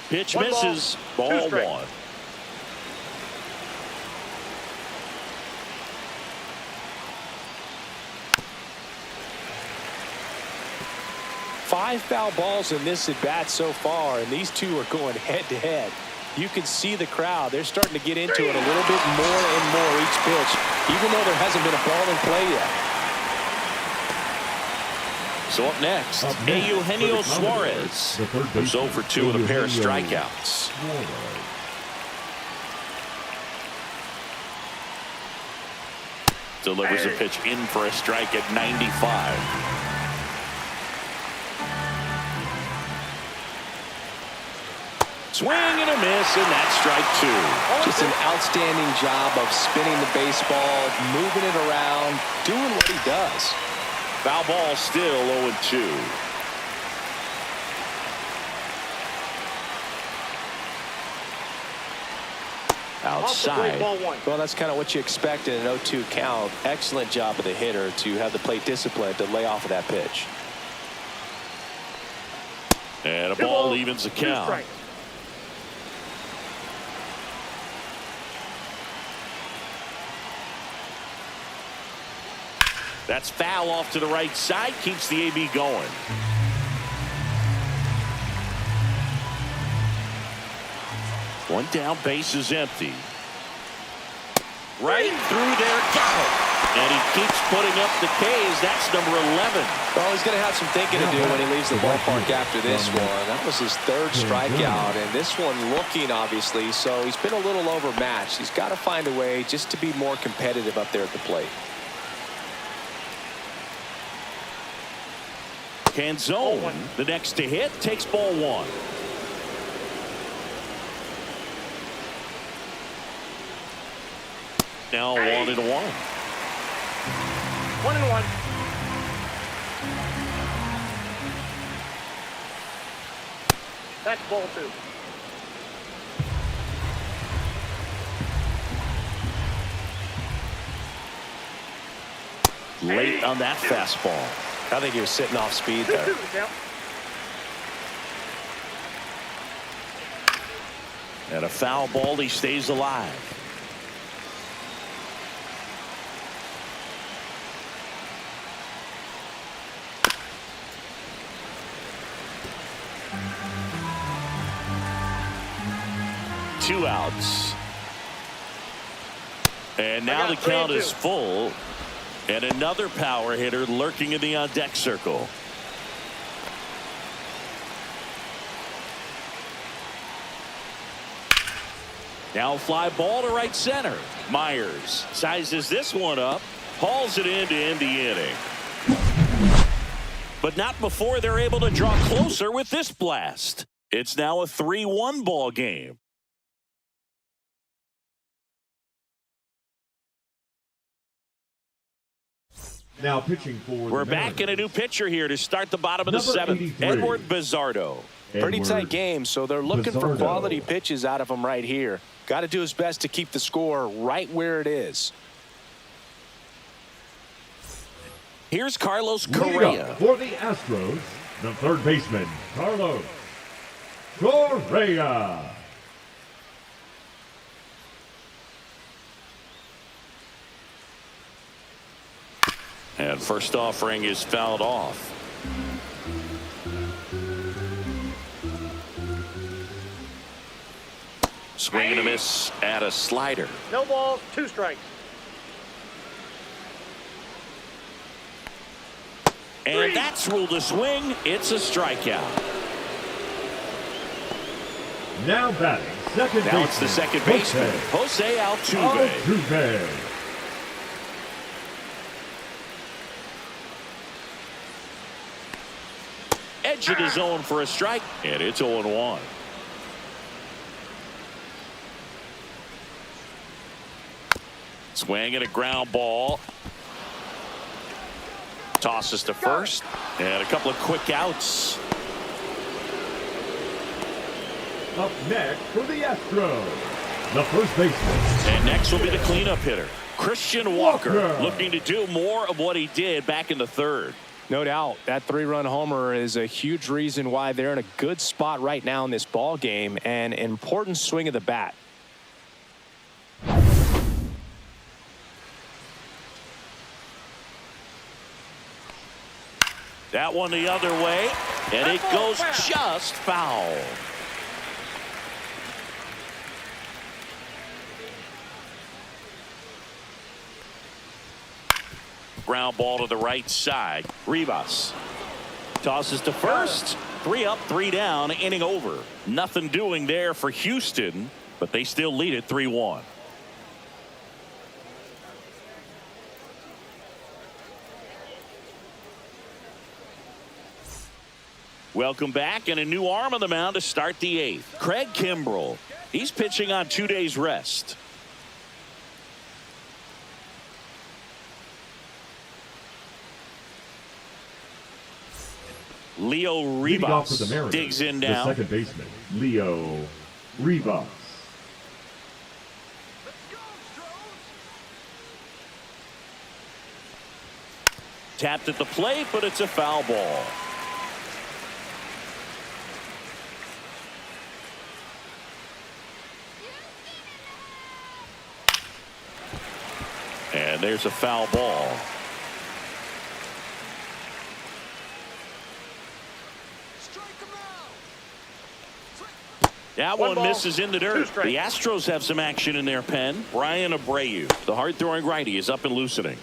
Pitch misses. Ball 1. Five foul balls in this at bat so far, and these two are going head to head. You can see the crowd. They're starting to get into it a little bit more and more each pitch, even though there hasn't been a ball in play yet. So up next, Eugenio Suarez, who's 0 for 2 with a pair of strikeouts. Delivers a pitch in for a strike at 95. Swing and a miss, and that's strike 2. Just an outstanding job of spinning the baseball, moving it around, doing what he does. Foul ball, still 0-2. Outside. Well, that's kind of what you expect in an 0-2 count. Excellent job of the hitter to have the plate discipline to lay off of that pitch. And a ball evens the count. That's foul off to the right side. Keeps the AB going. One down, base is empty. Right through there, got it. And he keeps putting up the K's. That's number 11. Well, he's going to have some thinking to do when he leaves the ballpark after this one. That was his third strikeout, and this one looking, obviously, so he's been a little overmatched. He's got to find a way just to be more competitive up there at the plate. Canzone, the next to hit, takes ball 1. Now 1-1. 1-1. That's ball 2. Late on that fastball. I think he was sitting off speed there. 2-2 the count. And a foul ball, he stays alive. Two outs. And now the count is full. And another power hitter lurking in the on-deck circle. Now fly ball to right center. Myers sizes this one up, hauls it in to end the inning. But not before they're able to draw closer with this blast. It's now a 3-1 ball game. Now pitching for We're back in a new pitcher here to start the bottom of the seventh. Edward Bizzardo. Pretty tight game, so they're looking for quality pitches out of him right here. Got to do his best to keep the score right where it is. Here's Carlos Correa. For the Astros, the third baseman, Carlos Correa. And first offering is fouled off. Swing and a miss at a slider. No balls, 2 strikes. And that's ruled a swing. It's a strikeout. Now batting, second baseman. Now it's the second baseman, Jose Altuve. Edge of the zone for a strike, and it's 0-1. Swing and a ground ball. Tosses to first, and a couple of quick outs. Up next for the Astros, the first baseman. And next will be the cleanup hitter, Christian Walker, looking to do more of what he did back in the third. No doubt that 3-run homer is a huge reason why they're in a good spot right now in this ball game, and an important swing of the bat. That one the other way, and it goes just foul. Ground ball to the right side. Rivas tosses to first. 3 up, 3 down, inning over. Nothing doing there for Houston, but they still lead it 3-1. Welcome back, and a new arm on the mound to start the 8th. Craig Kimbrell. He's pitching on 2 days rest. Leo Rivas digs in now. The second baseman, Leo Rivas. Tapped at the plate, but it's a foul ball. And there's a foul ball. That one misses in the dirt. The Astros have some action in their pen. Brian Abreu, the hard-throwing righty, is up and loosening.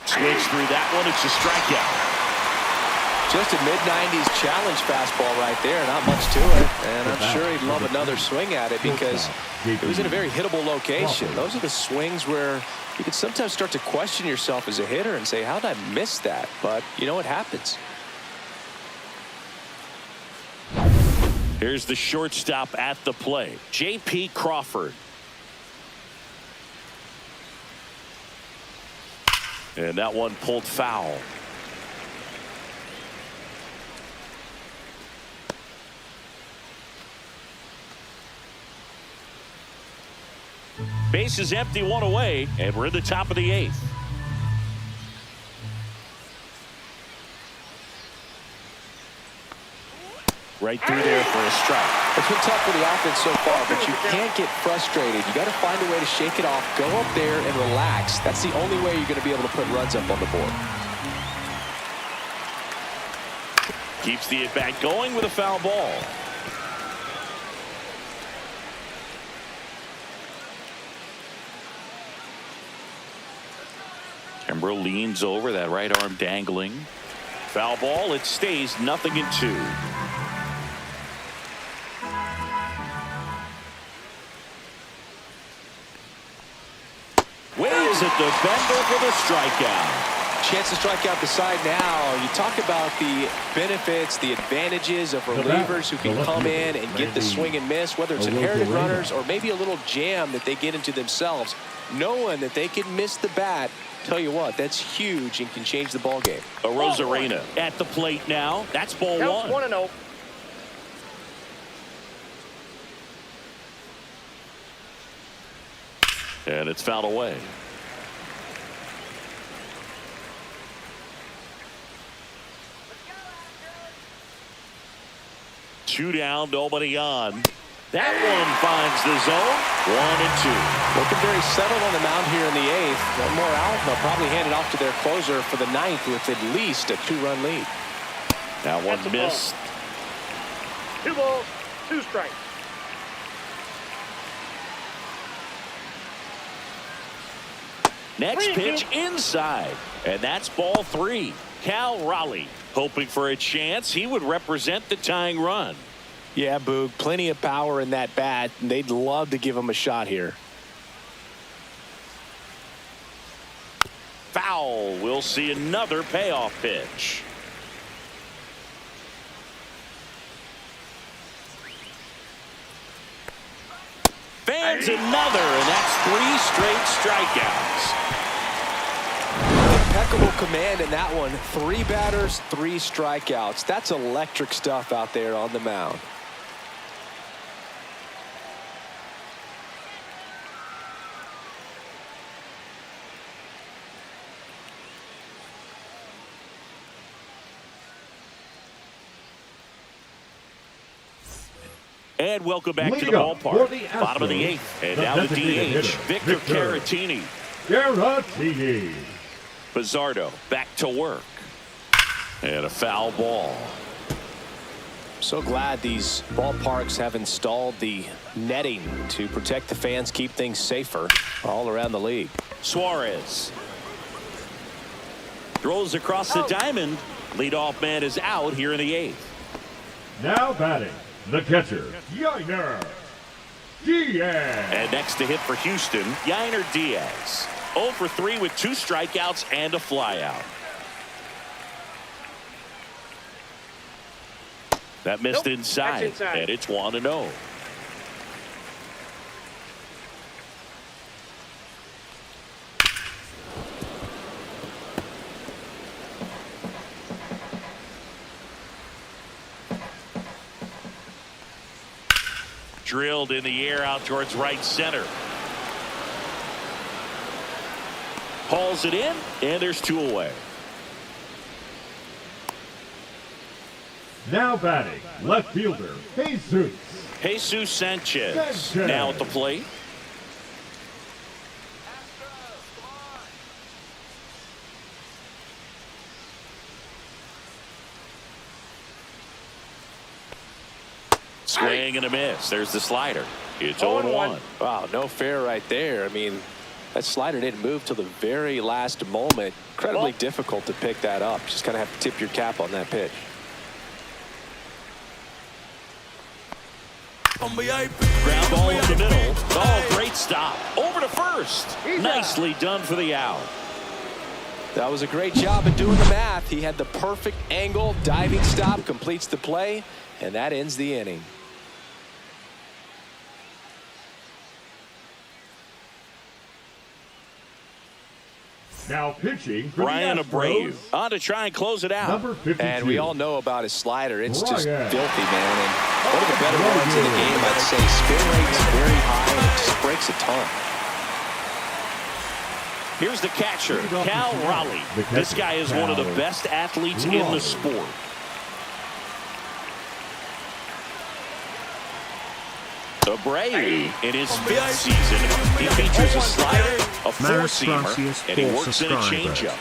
Swings through that one. It's a strikeout. Just a mid-90s challenge fastball right there. Not much to it. And I'm sure he'd love another swing at it because it was in a very hittable location. Those are the swings where you can sometimes start to question yourself as a hitter and say, how did I miss that? But, you know, it happens. Here's the shortstop at the plate, J.P. Crawford. And that one pulled foul. Base is empty, one away, and we're in the top of the 8th. Right through there for a strike. It's been tough for the offense so far, but you can't get frustrated. You got to find a way to shake it off, go up there and relax. That's the only way you're going to be able to put runs up on the board. Keeps the at-bat going with a foul ball. Kimbrel leans over, that right arm dangling. Foul ball, it stays 0-2. Waves at the bender for the strikeout. Chance to strike out the side now. You talk about the benefits, the advantages of relievers who can come in and get the swing and miss, whether it's inherited runners or maybe a little jam that they get into themselves. Knowing that they can miss the bat, tell you what, that's huge and can change the ball game. A Rosarena at the plate now. That's ball Counts 1. 1-0. And it's fouled away. Two down, nobody on. That one finds the zone. 1-2. Looking very settled on the mound here in the 8th. One more out. They'll probably hand it off to their closer for the 9th with at least a 2-run lead. Now one missed. 2 balls, 2 strikes. Next pitch inside. And that's ball 3. Cal Raleigh hoping for a chance. He would represent the tying run. Yeah, Boog, plenty of power in that bat, and they'd love to give him a shot here. Foul. We'll see another payoff pitch. Fans another, and that's 3 straight strikeouts. Impeccable command in that one. 3 batters, 3 strikeouts. That's electric stuff out there on the mound. And welcome back to the ballpark. Bottom of the 8th. And now the DH, Victor Caratini. Pizzardo back to work. And a foul ball. So glad these ballparks have installed the netting to protect the fans, keep things safer all around the league. Suarez throws across the diamond. Leadoff man is out here in the 8th. Now batting, the catcher, Yainer Diaz. And next to hit for Houston, Yainer Diaz. 0 for 3 with 2 strikeouts and a flyout. That missed inside, and it's 1-0. Drilled in the air out towards right center. Hauls it in, and there's 2 away. Now batting, left fielder, Jesus Sanchez now at the plate. Swing and a miss. There's the slider. It's 0-1. Wow, no fair right there. I mean, That slider didn't move till the very last moment. Incredibly difficult to pick that up. Just kind of have to tip your cap on that pitch. Ground ball in the middle. Oh, great stop. Over to first. Nicely done for the out. That was a great job of doing the math. He had the perfect angle. Diving stop completes the play, and that ends the inning. Now pitching for Brian the Abreu Astros, on to try and close it out. number 52. And we all know about his slider. It's just Brian. filthy, man. And one of the better ones in the game, I'd say. Spin rate is very high, and it just breaks a ton. Here's the catcher, Cal Raleigh. This guy is one of the best athletes in the sport. Abreu, in his 5th season, he features a slider, a four-seamer, and he works in a changeup.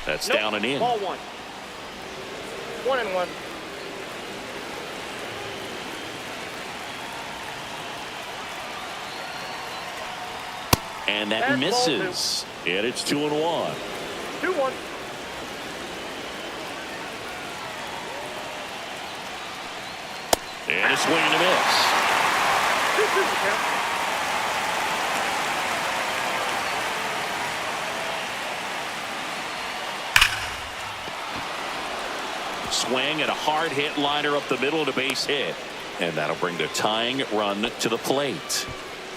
That's down and in. Ball 1. 1-1. And that misses. And it's 2-1. 2-1. And a swing and a miss. 2-2 the count. Swing and a hard hit liner up the middle and a base hit. And that'll bring the tying run to the plate.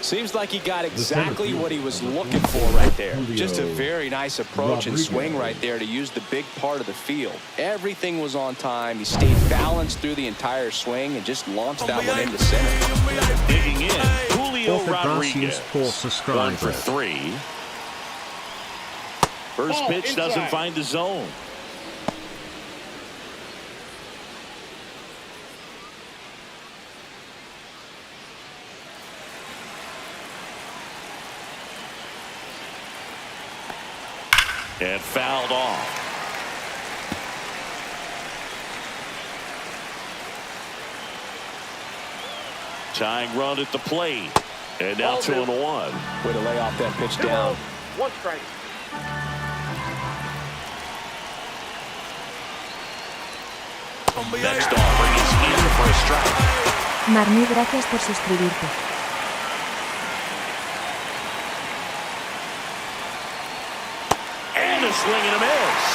Seems like he got exactly what he was looking for right there. Just a very nice approach and swing right there to use the big part of the field. Everything was on time. He stayed balanced through the entire swing and just launched that one into center. Digging in, Julio Rodriguez. 1 for 3. First pitch doesn't find the zone. And fouled off. Tying run at the plate. And now 2-1. Way to lay off that pitch down. 1 strike. Next offering is in for a strike. Marní, gracias por suscribirte. And a swing and a miss.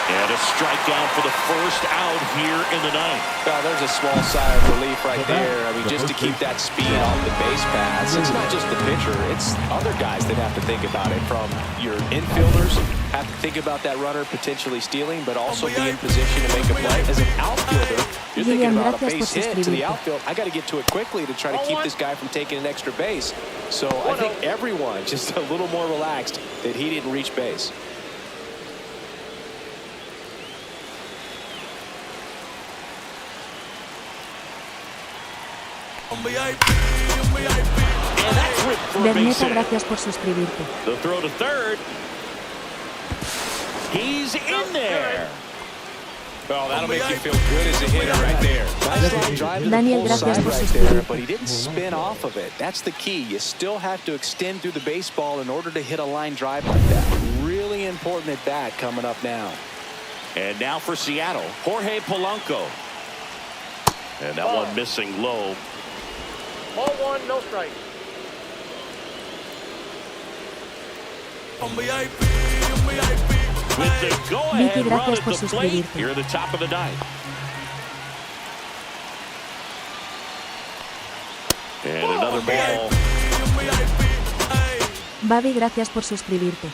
And a strikeout for the first out here in the ninth. Well, there's a small sigh of relief right there. I mean, just to keep that speed off the base paths. It's not just the pitcher. It's other guys that have to think about it. From your infielders, have to think about that runner potentially stealing, but also be in position to make a play. As an outfielder, you're thinking about a base hit to the outfield. I got to get to it quickly to try to keep this guy from taking an extra base. So I think everyone just a little more relaxed that he didn't reach base. Berneta, gracias por suscribirte. The throw to third. He's in there. Well, that'll make you feel good as a hitter right there. Nice line drive to the Daniel, pull gracias side por right there, suscribirte. but he didn't spin off of it. That's the key. You still have to extend through the baseball in order to hit a line drive like that. Really important at bat coming up now. And now for Seattle, Jorge Polanco. And that one missing low. Ball 1, no strike. With the go-ahead Vicky, run gracias at por the plate suscribirte. here at the top of the ninth. And another ball. Babi, gracias por suscribirte.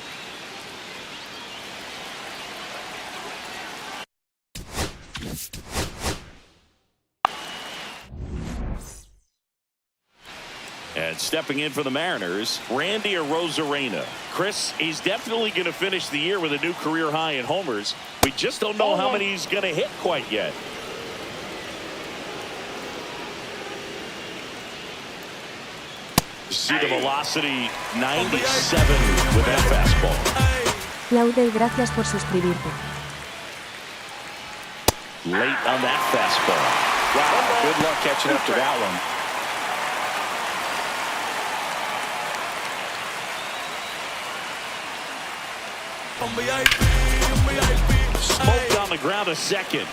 And stepping in for the Mariners, Randy Arozarena. Chris, he's definitely going to finish the year with a new career high in homers. We just don't know how many he's going to hit quite yet. See the velocity, 97 with that fastball. Claudel, gracias por suscribirte. Late on that fastball. Wow, good luck catching up to that one. Smoked on the ground to second.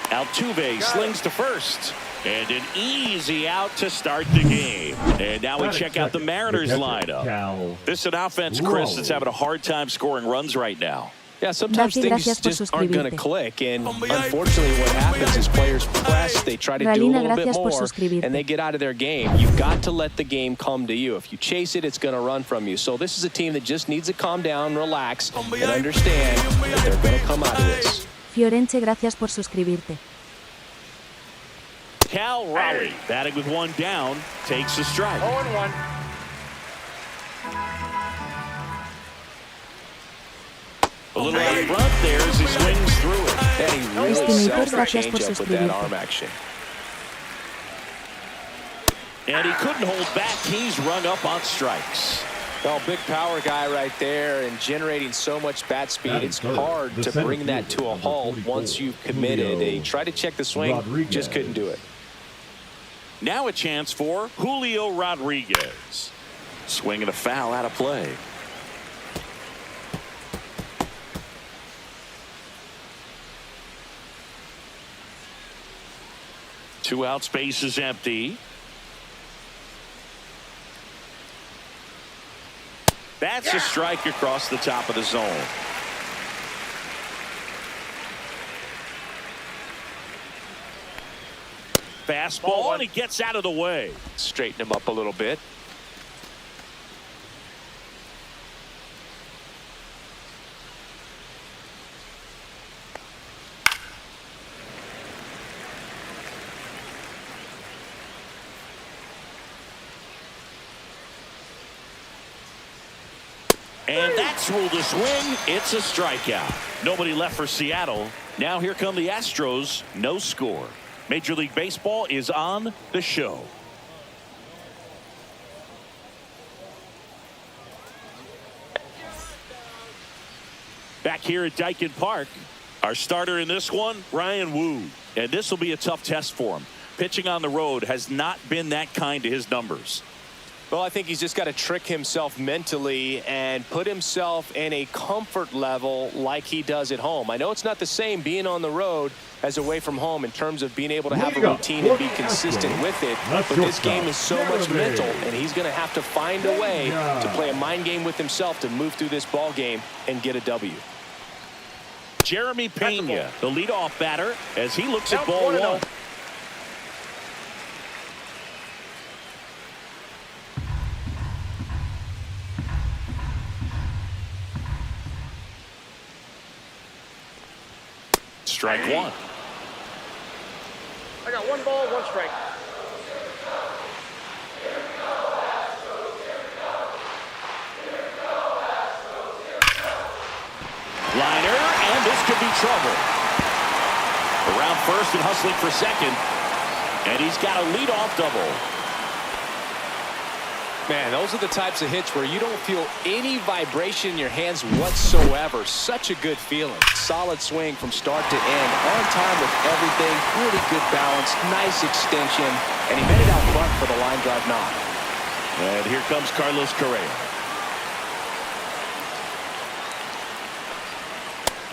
Altuve slings to first. And an easy out to start the game. And now we check out the Mariners lineup. This is an offense, Chris, that's having a hard time scoring runs right now. Yeah, sometimes things just aren't going to click, and unfortunately what happens is players press, they try to do a little bit more, and they get out of their game. You've got to let the game come to you. If you chase it, it's going to run from you. So this is a team that just needs to calm down, relax, and understand that they're going to come out of this. Fiorense, gracias por suscribirte. Cal Raleigh, batting with one down, takes a strike. 0-1. A little out in front there as he swings through it. And he really sells the changeup with that arm action. And he couldn't hold back. He's rung up on strikes. Well, big power guy right there and generating so much bat speed. It's hard to bring that to a halt once you've committed. He tried to check the swing, just couldn't do it. Now a chance for Julio Rodriguez. Swinging a foul out of play. Two out, space is empty. That's a strike across the top of the zone. Fastball, and he gets out of the way. Straighten him up a little bit. And that's ruled a swing. It's a strikeout. Nobody left for Seattle. Now here come the Astros. No score. Major League Baseball is on the show. Back here at Dyken Park, our starter in this one, Ryan Wu. And this will be a tough test for him. Pitching on the road has not been that kind to his numbers. Well, I think he's just got to trick himself mentally and put himself in a comfort level like he does at home. I know it's not the same being on the road as away from home in terms of being able to have a routine and be consistent with it. But this game is so much mental, and he's going to have to find a way to play a mind game with himself to move through this ball game and get a W. Jeremy Pena, the leadoff batter, as he looks at ball one. Strike one. I got 1 ball, 1 strike. Liner, and this could be trouble. Around first and hustling for second. And he's got a leadoff double. Man, those are the types of hits where you don't feel any vibration in your hands whatsoever. Such a good feeling. Solid swing from start to end. On time with everything. Really good balance. Nice extension. And he made it out front for the line drive knock. And here comes Carlos Correa.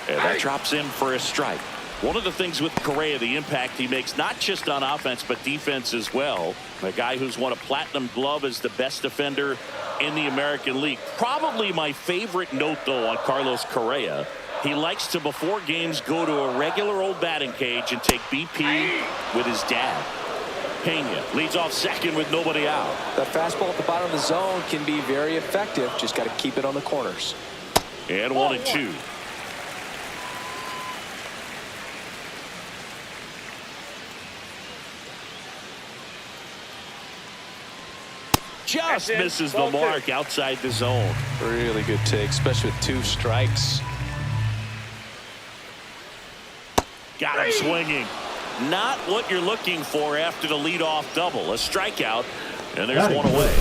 And that drops in for a strike. One of the things with Correa, the impact he makes, not just on offense, but defense as well. A guy who's won a platinum glove as the best defender in the American League. Probably my favorite note, though, on Carlos Correa. He likes to, before games, go to a regular old batting cage and take BP with his dad. Pena leads off second with nobody out. That fastball at the bottom of the zone can be very effective. Just got to keep it on the corners. And 1-2. Just misses the mark outside the zone. Really good take, especially with 2 strikes. Got him swinging. Not what you're looking for after the leadoff double. A strikeout, and there's one away.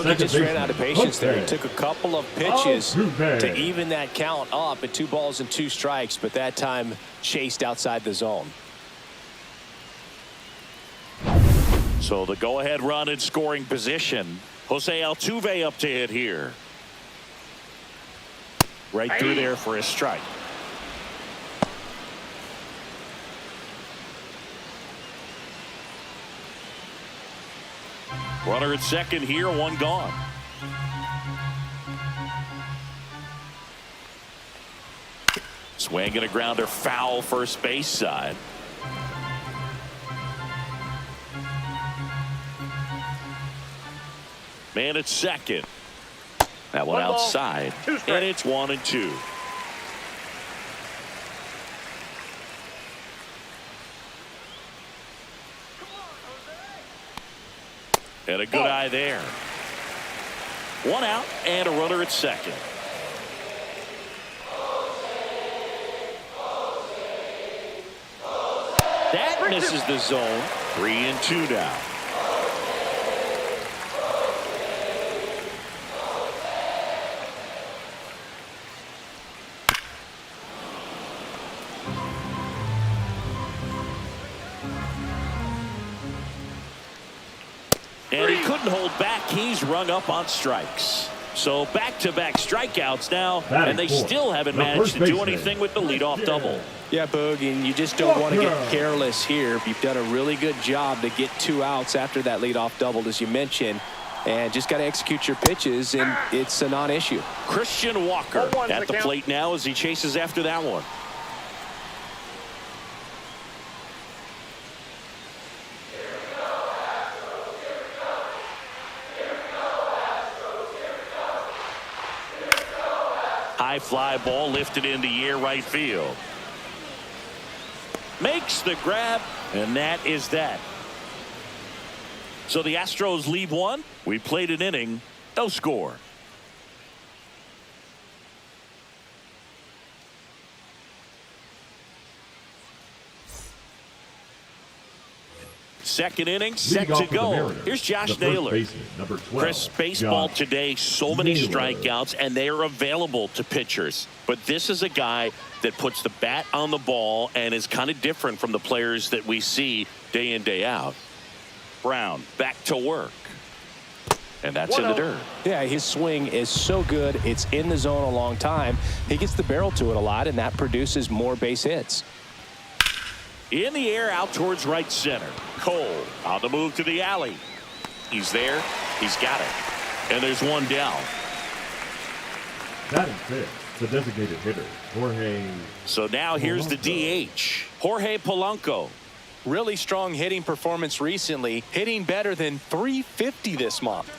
He just ran out of patience there. He took a couple of pitches to even that count up at 2 balls and 2 strikes, but that time chased outside the zone. So the go-ahead run in scoring position. Jose Altuve up to hit here. Right through there for a strike. Runner at second here, one gone. Swing and a grounder, foul first base side. Man at second. That one outside. And it's 1-2. And a good eye there. One out and a runner at second. That misses the zone. 3-2 now. And he couldn't hold back. He's rung up on strikes. So back-to-back strikeouts now, and they still haven't managed to do anything with the leadoff double. Yeah, Boog, and you just don't want to get careless here. You've done a really good job to get 2 outs after that leadoff double, as you mentioned, and just got to execute your pitches, and it's a non-issue. Christian Walker at the plate now as he chases after that one. High fly ball lifted in the air right field. Makes the grab, and that is that. So the Astros lead one. We played an inning, no score. Second inning set to go. Here's Josh Naylor. Chris, baseball today, so many strikeouts, and they are available to pitchers. But this is a guy that puts the bat on the ball and is kind of different from the players that we see day in, day out. Brown back to work. And that's in the dirt. Yeah, his swing is so good. It's in the zone a long time. He gets the barrel to it a lot, and that produces more base hits. In the air out towards right center. Cole on the move to the alley. He's there. He's got it. And there's one down. Batting fifth, the designated hitter, Jorge. So now here's the DH, Jorge Polanco. Really strong hitting performance recently. Hitting better than .350 this month.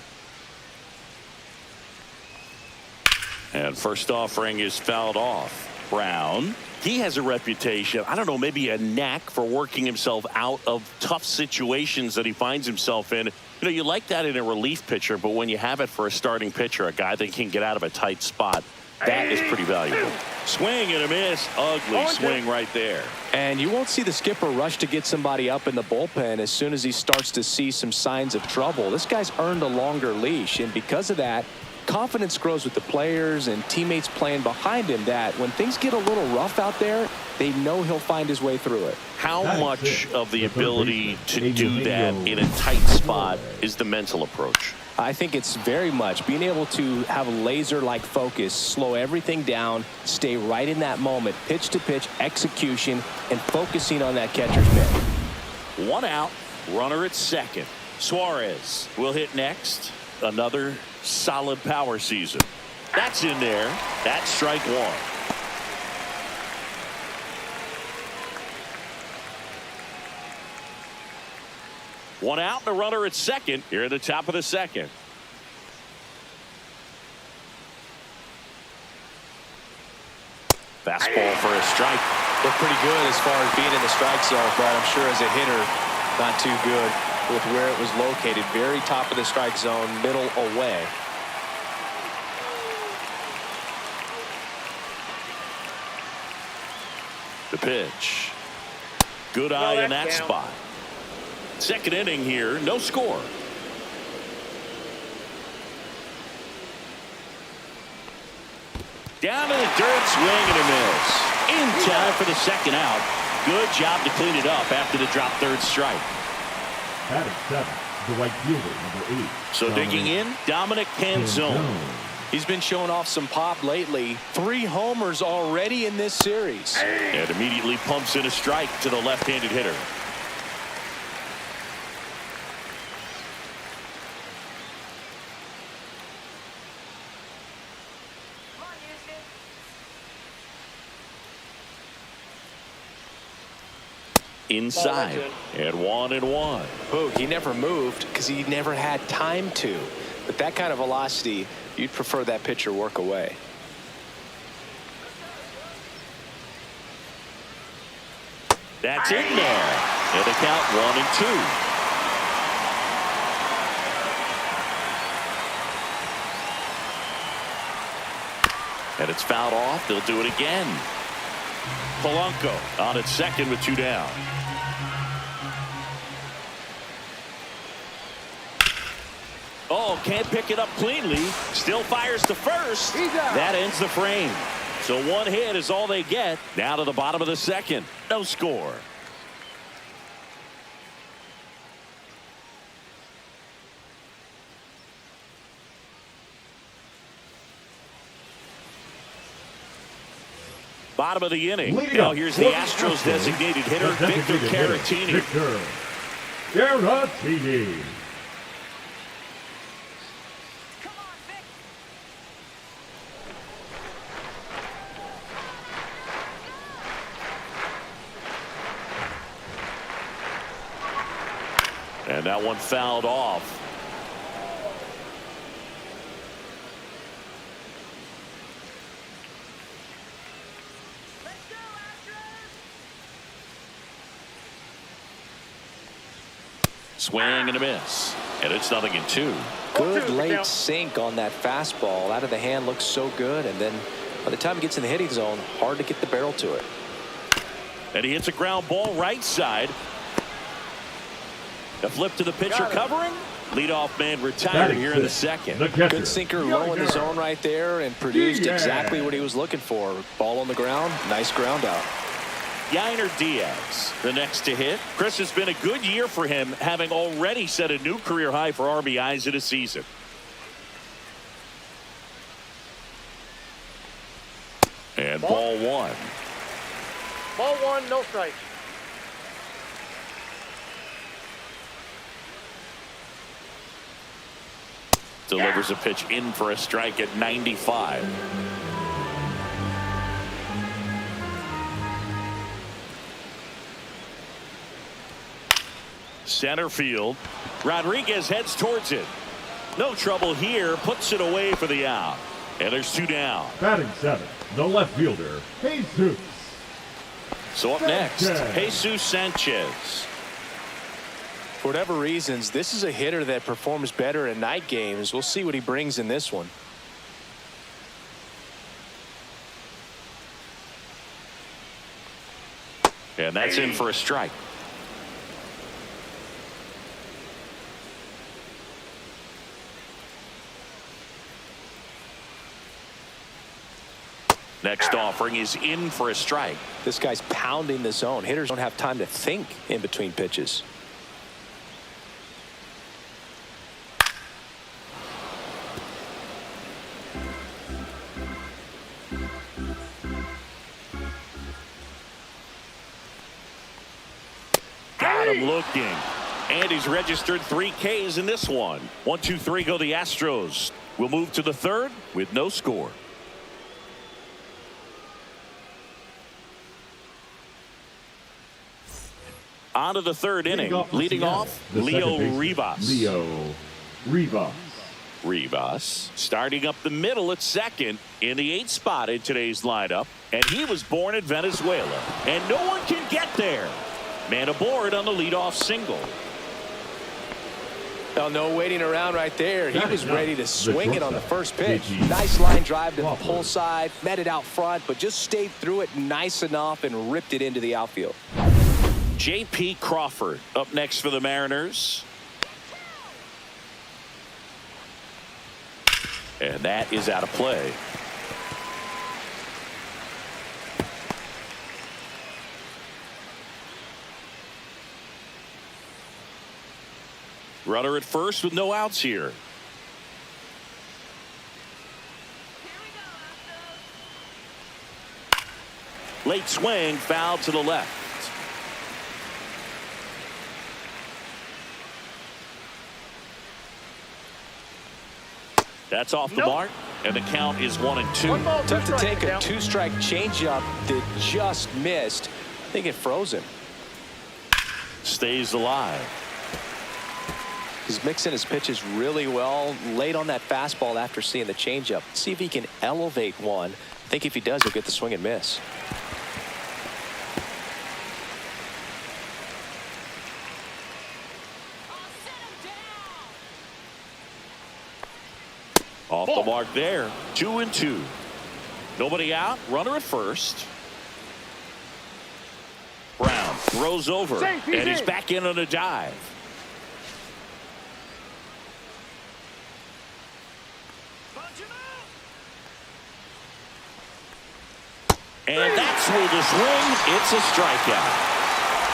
And first offering is fouled off. Brown. He has a reputation, I don't know, maybe a knack for working himself out of tough situations that he finds himself in. You know, you like that in a relief pitcher, but when you have it for a starting pitcher, a guy that can get out of a tight spot, that is pretty valuable. Swing and a miss. Ugly swing right there. And you won't see the skipper rush to get somebody up in the bullpen as soon as he starts to see some signs of trouble. This guy's earned a longer leash, and because of that, confidence grows with the players and teammates playing behind him, that when things get a little rough out there, they know he'll find his way through it. How much of the ability to do that in a tight spot is the mental approach? I think it's very much being able to have a laser-like focus, slow everything down, stay right in that moment, pitch-to-pitch execution, and focusing on that catcher's mitt. One out, runner at second. Suarez will hit next. Another solid power season. That's in there. That's strike one. One out and a runner at second here at the top of the second. Fastball for a strike. Looked pretty good as far as being in the strike zone, but I'm sure as a hitter, not too good with where it was located. Very top of the strike zone, middle away. The pitch. Good eye in that spot. Second inning here, no score. Down to the dirt, swing and a miss. In time for the second out. Good job to clean it up after the drop third strike. Batting seventh, the right fielder, number 8. So digging in, Dominic Canzone. He's been showing off some pop lately. 3 homers already in this series. And immediately pumps in a strike to the left-handed hitter. Inside and 1-1. Oh, he never moved because he never had time to. But that kind of velocity, you'd prefer that pitcher work away. That's in there. And the count 1-2. And it's fouled off. They'll do it again. Polanco on at second with 2 down. Oh, can't pick it up cleanly. Still fires to first. That ends the frame. So 1 hit is all they get. Now to the bottom of the second. No score. Bottom of the inning. Now here's the Astros designated hitter, Victor Caratini. Victor Caratini. And that one fouled off. Swing and a miss. And it's 0-2. Good late sink on that fastball. Out of the hand, looks so good. And then by the time it gets in the hitting zone, hard to get the barrel to it. And he hits a ground ball right side. The flip to the pitcher covering. Leadoff man retired here in the second. Good sinker low in the zone right there and produced exactly what he was looking for. Ball on the ground. Nice ground out. Yainer Diaz, the next to hit. Chris, has been a good year for him, having already set a new career high for RBIs in a season. And ball 1. Ball 1, no strikes. Delivers a pitch in for a strike at 95. Center field. Rodriguez heads towards it. No trouble here. Puts it away for the out. And there's 2 down. Batting 7, the left fielder, Jesus. So up next, Jesus Sanchez. For whatever reasons, this is a hitter that performs better in night games. We'll see what he brings in this one. And that's in for a strike. Next offering is in for a strike. This guy's pounding the zone. Hitters don't have time to think in between pitches. Got him looking. And he's registered 3 Ks in this one. 1, 2, 3 go the Astros. We'll move to the third with no score. On to the third inning. Leading off, Leo Rivas. Rivas starting up the middle at second in the 8th spot in today's lineup. And he was born in Venezuela. And no one can get there. Man aboard on the leadoff single. Oh, no waiting around right there. He was ready to swing it on the first pitch. Nice line drive to the pull side. Met it out front, but just stayed through it nice enough and ripped it into the outfield. J.P. Crawford up next for the Mariners. And that is out of play. Runner at first with no outs here. Late swing, foul to the left. That's off the mark, and the count is 1-2. Tough to take a two-strike changeup that just missed. I think it froze him. Stays alive. He's mixing his pitches really well. Late on that fastball after seeing the changeup. See if he can elevate one. I think if he does, he'll get the swing and miss. Off the mark there. 2-2. Nobody out. Runner at first. Brown throws over, and he's back in on a dive. And that's where the swing. It's a strikeout.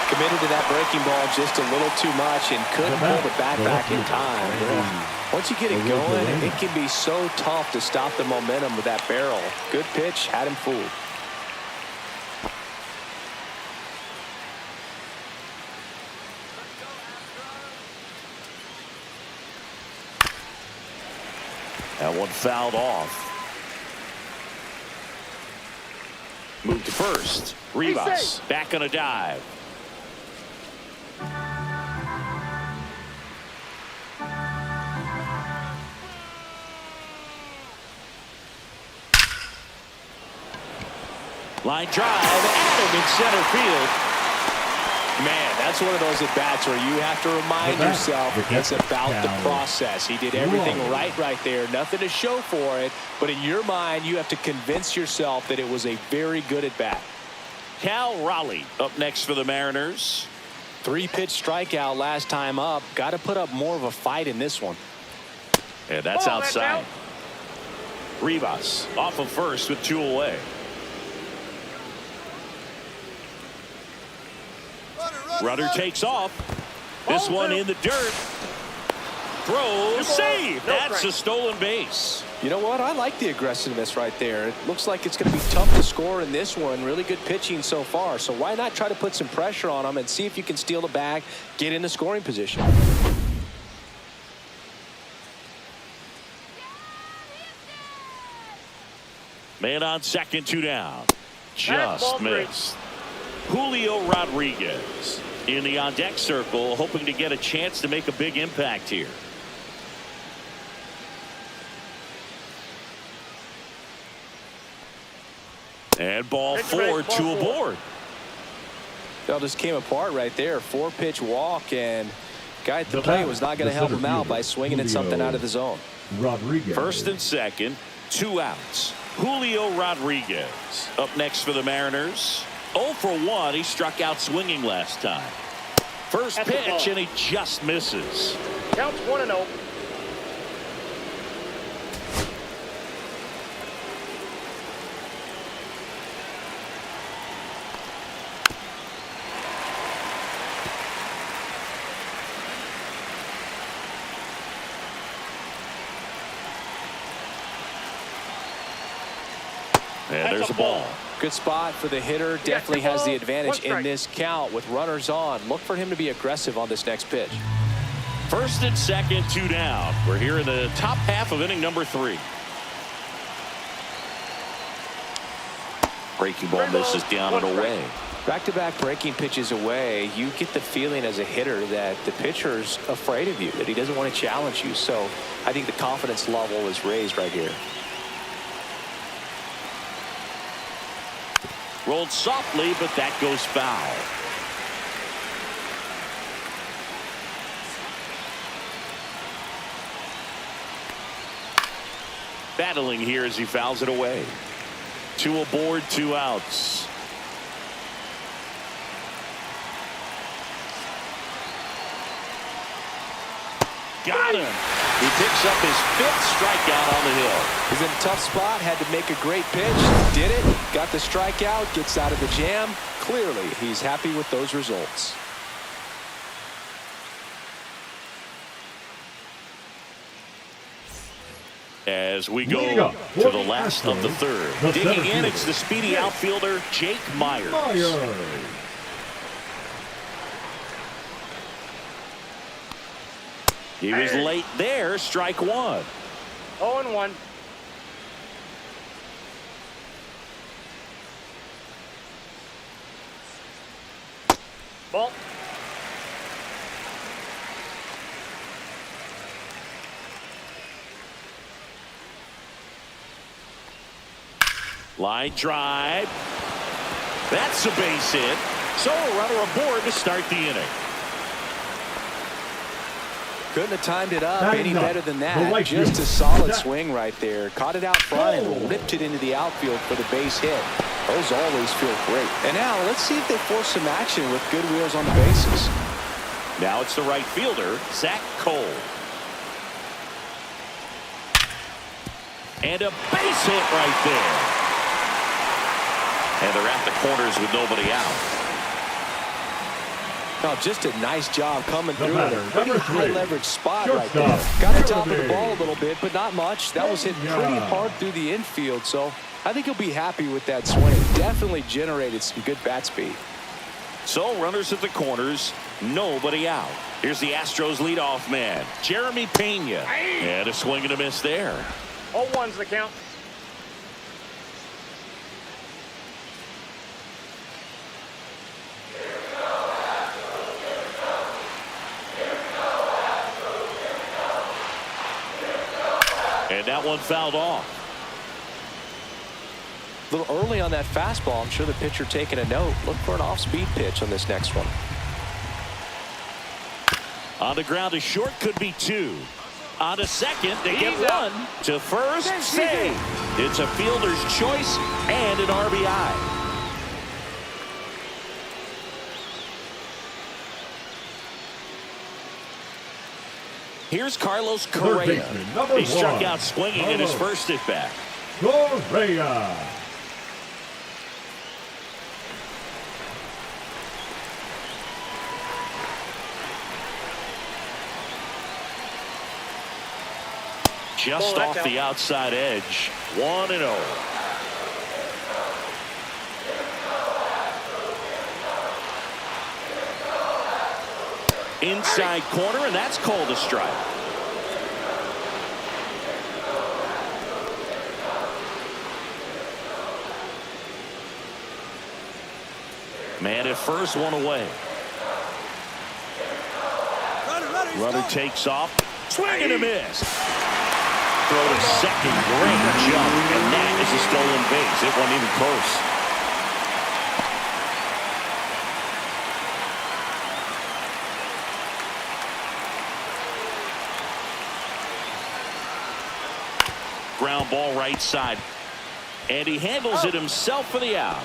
Committed to that breaking ball just a little too much and couldn't pull the bat back in time. Once you get it going, it can be so tough to stop the momentum with that barrel. Good pitch, had him fooled. That one fouled off. Move to first. Rivas back on a dive. Line drive, Adam in center field. Man, that's one of those at-bats where you have to remind yourself it's about the process. He did everything right there. Nothing to show for it, but in your mind, you have to convince yourself that it was a very good at-bat. Cal Raleigh up next for the Mariners. 3-pitch strikeout last time up. Got to put up more of a fight in this one. And that's outside. Rivas off of first with 2 away. Runner takes off. This one in the dirt. Throws, save. That's a stolen base. You know what? I like the aggressiveness right there. It looks like it's going to be tough to score in this one. Really good pitching so far. So why not try to put some pressure on him and see if you can steal the bag, get into scoring position. Man on second, 2 down. Just missed. Julio Rodriguez in the on-deck circle, hoping to get a chance to make a big impact here. And ball 4, 2 aboard. That just came apart right there. 4-pitch walk, and guy at the plate was not going to help him out by swinging at something out of the zone. Rodriguez. First and second, 2 outs. Julio Rodriguez up next for the Mariners. 0 for 1. He struck out swinging last time. First pitch, and he just misses. Counts 1-0. And there's a ball. Good spot for the hitter. Definitely has the advantage in this count with runners on. Look for him to be aggressive on this next pitch. First and second, 2 down. We're here in the top half of inning number 3. Breaking ball misses down and away. Back-to-back breaking pitches away. You get the feeling as a hitter that the pitcher's afraid of you, that he doesn't want to challenge you. So I think the confidence level is raised right here. Rolled softly, but that goes foul. Battling here as he fouls it away. 2 aboard, 2 outs. Got him. He picks up his 5th strikeout on the hill. He's in a tough spot, had to make a great pitch, did it, got the strikeout, gets out of the jam. Clearly, he's happy with those results. As we go to the last of the third. Digging in, it's the speedy outfielder, Jake Myers. He was late there, strike one. 0-1. Ball. Line drive. That's a base hit. So a runner aboard to start the inning. Couldn't have timed it up any better than that. Just a solid swing right there. Caught it out front and ripped it into the outfield for the base hit. Those always feel great. And now let's see if they force some action with good wheels on the bases. Now it's the right fielder, Zach Cole. And a base hit right there. And they're at the corners with nobody out. Oh, just a nice job coming through in a pretty high leverage spot right Shortstop. there. Got the top of the ball a little bit, but not much. That was hit pretty hard through the infield, so I think he'll be happy with that swing. Definitely generated some good bat speed. So runners at the corners, nobody out. Here's the Astros leadoff man, Jeremy Pena. And a swing and a miss there. 0-1's the count. And that one fouled off. A little early on that fastball. I'm sure the pitcher taking a note. Look for an off-speed pitch on this next one. On the ground to short, could be two. On to second, they get one. To first, save. It's a fielder's choice and an RBI. Here's Carlos Correa. He struck out swinging in his first at bat. Correa. Just off the outside edge. 1-0. Inside corner, and that's called a strike. Man at first, one away. Runner takes off. Swing and a miss. Throw to second. Great jump. And that is a stolen base. It wasn't even close. Ground ball right side. And he handles it himself for the out.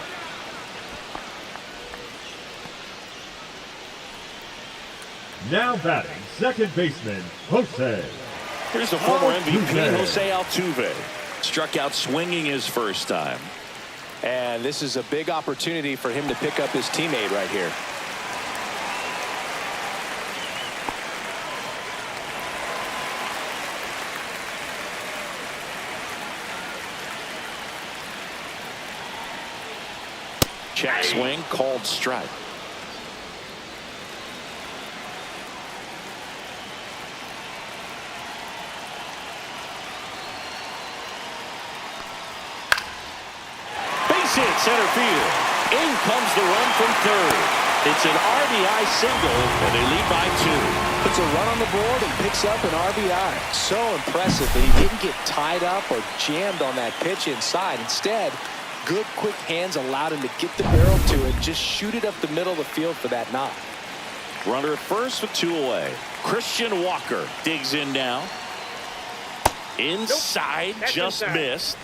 Now batting, second baseman, Jose. Here's the former MVP, Jose Altuve. Struck out swinging his first time. And this is a big opportunity for him to pick up his teammate right here. Check swing, called strike. Hit center field. In comes the run from third. It's an RBI single, and they lead by 2. Puts a run on the board and picks up an RBI. So impressive that he didn't get tied up or jammed on that pitch inside. Instead, good quick hands allowed him to get the barrel to it, just shoot it up the middle of the field for that knock. Runner at first with 2 away. Christian Walker digs in now. Inside, Nope. just inside. missed.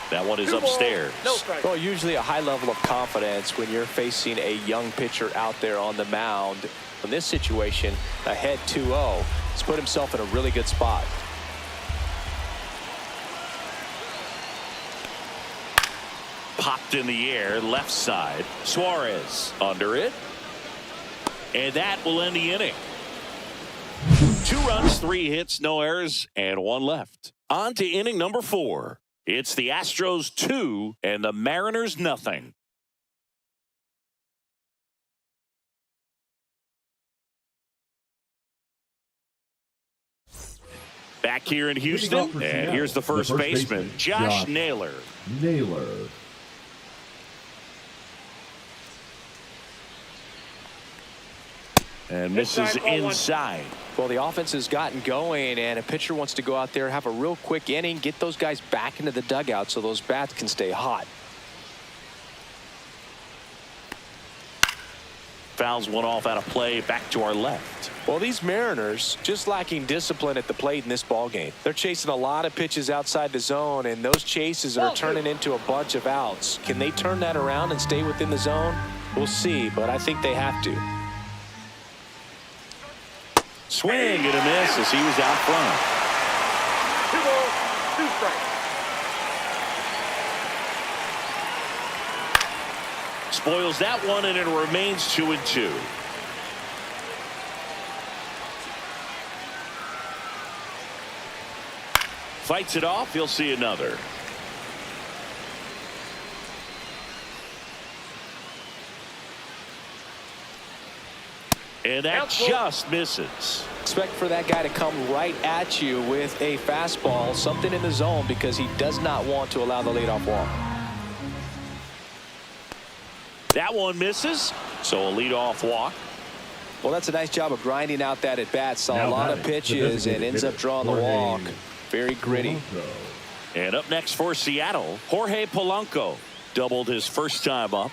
That one is upstairs. No strike. Well, usually a high level of confidence when you're facing a young pitcher out there on the mound. In this situation, ahead 2-0, he's put himself in a really good spot. popped in the air left side. Suarez under it. And that will end the inning. 2 runs, 3 hits, no errors, and 1 left. On to inning number 4. It's the Astros 2 and the Mariners nothing. Back here in Houston, and here's the first baseman, Josh Naylor. And misses inside. Well, the offense has gotten going, and a pitcher wants to go out there, have a real quick inning, get those guys back into the dugout so those bats can stay hot. Fouls one off out of play, back to our left. Well, these Mariners just lacking discipline at the plate in this ballgame. They're chasing a lot of pitches outside the zone, and those chases are turning into a bunch of outs. Can they turn that around and stay within the zone? We'll see, but I think they have to. Swing and a miss as he was out front. 2 balls, 2 strikes. Spoils that one, and it remains 2-2. Fights it off. He'll see another. And that just misses. Expect for that guy to come right at you with a fastball, something in the zone, because he does not want to allow the leadoff walk. That one misses, so a leadoff walk. Well, that's a nice job of grinding out that at bat. Saw a lot of pitches and ends up drawing the walk. Very gritty. And up next for Seattle, Jorge Polanco doubled his first time up.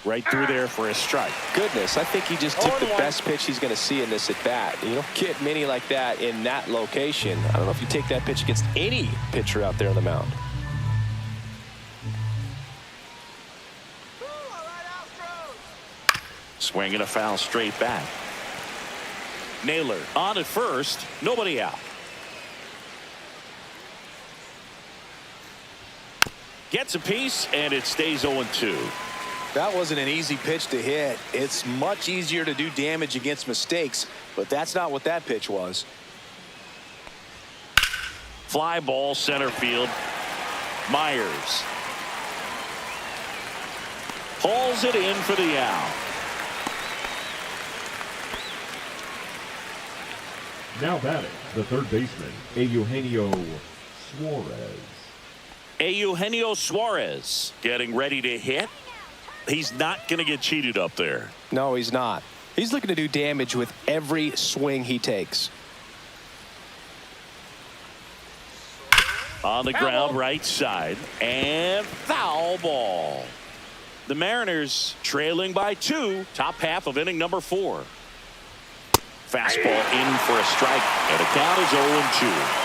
Right through there for a strike. Goodness, I think he just took the best pitch he's going to see in this at bat. You don't get many like that in that location. I don't know if you take that pitch against any pitcher out there on the mound. Swinging a foul straight back. Naylor on at first, nobody out. Gets a piece, and it stays 0-2. That wasn't an easy pitch to hit. It's much easier to do damage against mistakes, but that's not what that pitch was. Fly ball center field. Myers pulls it in for the out. Now batting, the third baseman, Eugenio Suarez. Eugenio Suarez getting ready to hit. He's not going to get cheated up there. No, he's not. He's looking to do damage with every swing he takes. On the ground, right side, and foul ball. The Mariners trailing by 2, top half of inning number 4. Fastball in for a strike, and the count is 0-2.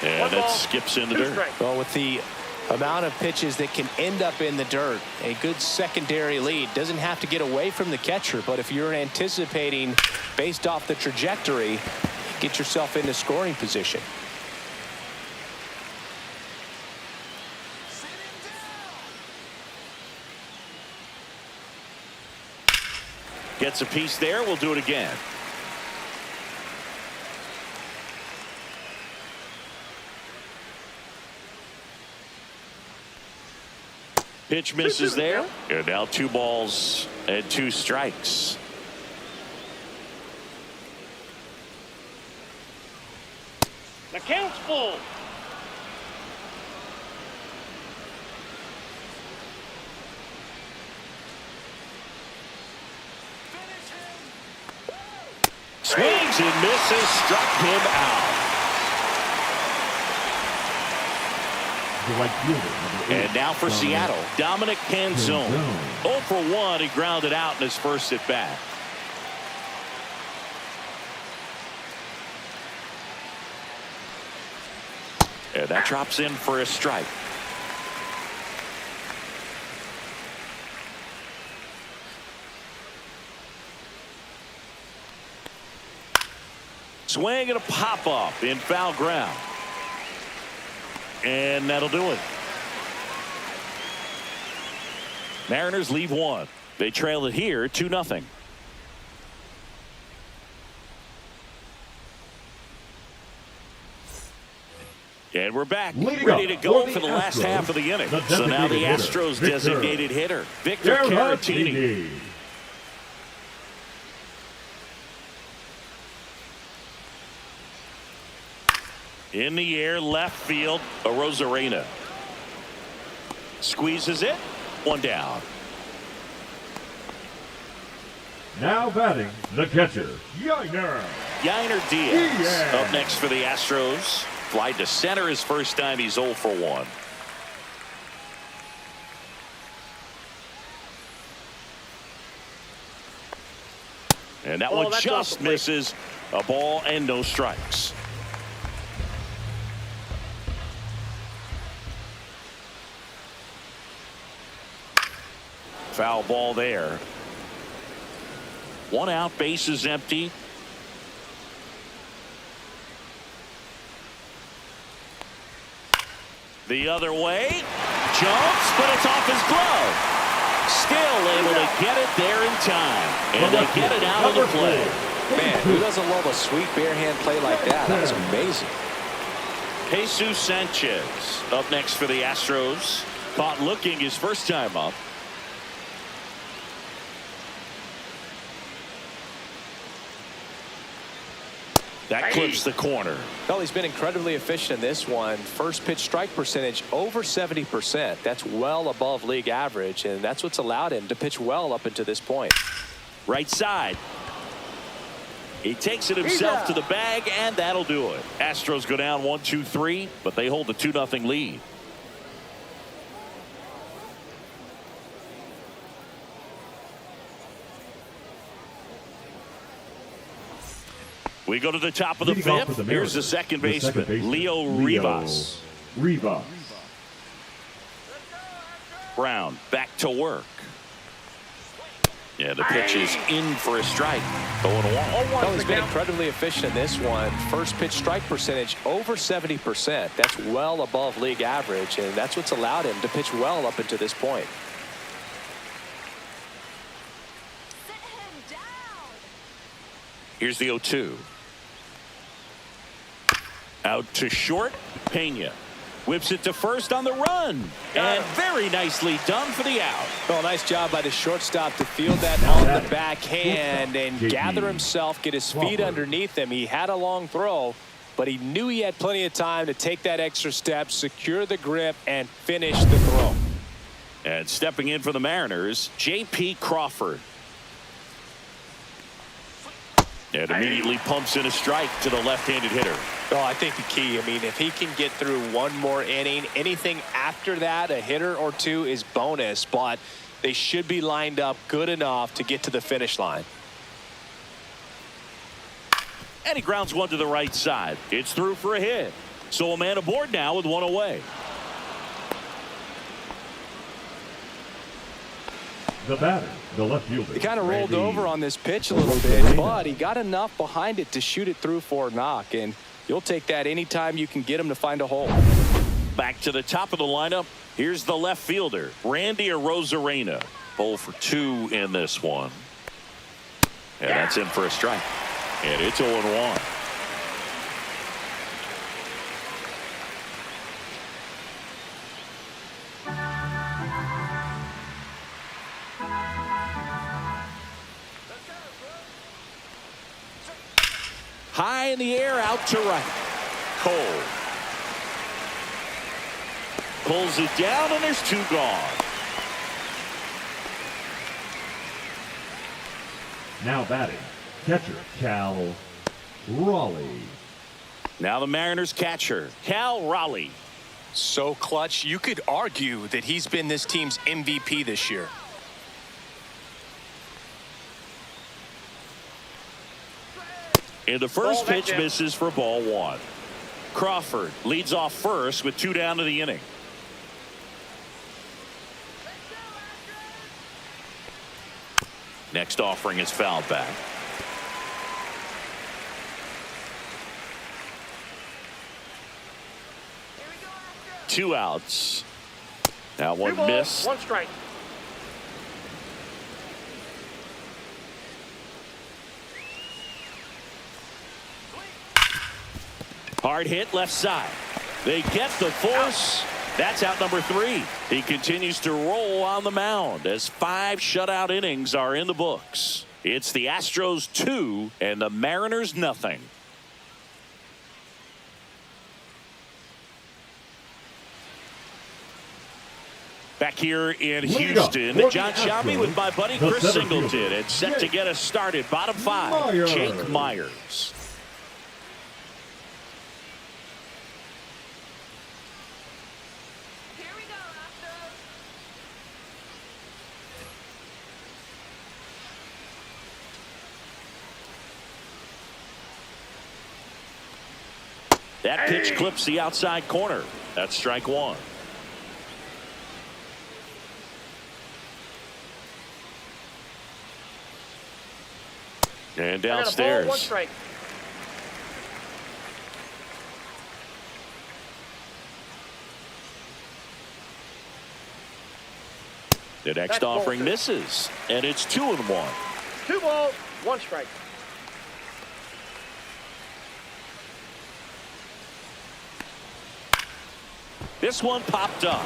And it skips in the dirt. Well, with the amount of pitches that can end up in the dirt, a good secondary lead doesn't have to get away from the catcher, but if you're anticipating based off the trajectory, get yourself into scoring position. Gets a piece there. We'll do it again. Pitch misses there. And now 2 balls and 2 strikes. The count's full. Swings and misses. Struck him out. And now for Seattle, Dominic Canzone. 0 for 1. He grounded out in his first at bat. And that drops in for a strike. Swing and a pop-up in foul ground. And that'll do it. Mariners leave one. They trail it here 2-0. And we're back, ready to go for the last half of the inning. So now the Astros designated hitter, Victor Caratini. In the air, left field, Arozarena. Squeezes it, one down. Now batting, the catcher, Yainer Diaz. Up next for the Astros. Fly to center his first time. He's 0 for 1. And that one just misses. A ball and no strikes. Foul ball there. 1 out, base is empty. The other way, jumps, but it's off his glove. Still able to get it there in time, and they get it out of the play. Man, who doesn't love a sweet bare hand play like that? That was amazing. Jesus Sanchez up next for the Astros. Caught looking his first time up. That clips the corner. Well, he's been incredibly efficient in this one. First pitch strike percentage over 70%. That's well above league average, and that's what's allowed him to pitch well up until this point. Right side. He takes it himself to the bag, and that'll do it. Astros go down 1-2-3, but they hold the 2-0 lead. We go to the top of the fifth. Here's the second baseman, Leo Rivas. Brown back to work. Yeah, the pitch is in for a strike. 0-1. Well, he's been incredibly efficient in this one. First pitch strike percentage over 70%. That's well above league average, and that's what's allowed him to pitch well up until this point. Here's the 0-2. Out to short. Pena whips it to first on the run, and very nicely done for the out. Well, nice job by the shortstop to field that on the backhand and gather himself, get his feet underneath him. He had a long throw, but he knew he had plenty of time to take that extra step, secure the grip, and finish the throw. And stepping in for the Mariners, J.P. Crawford. And immediately pumps in a strike to the left-handed hitter. Well, I think the key, I mean, if he can get through one more inning, anything after that, a hitter or two is bonus, but they should be lined up good enough to get to the finish line. And he grounds one to the right side. It's through for a hit. So a man aboard now with one away. The batter, the left fielder. He kind of rolled over on this pitch a little bit, but he got enough behind it to shoot it through for a knock, and you'll take that anytime you can get him to find a hole. Back to the top of the lineup. Here's the left fielder, Randy Arozarena. 0 for 2 in this one. And that's in for a strike. And it's 0-1. High in the air, out to right. Cole pulls it down, and there's 2 gone. Now batting, catcher Cal Raleigh. Now the Mariners catcher, Cal Raleigh. So clutch, you could argue that he's been this team's MVP this year. And the first pitch misses for ball 1. Crawford leads off first with 2 down to the inning. Next offering is fouled back. 2 outs. Now 2 one balls, miss. 1 strike. Hard hit left side. They get the force. That's out number 3. He continues to roll on the mound as 5 shutout innings are in the books. It's the Astros 2 and the Mariners nothing. Back here in Houston, John Shelby with my buddy Chris Singleton and set to get us started. Bottom 5, Jake Myers. That pitch clips the outside corner. That's strike 1. And downstairs. Ball, 1 strike. The next offering misses, and it's 2-1. 2 balls, 1 strike. This one popped up.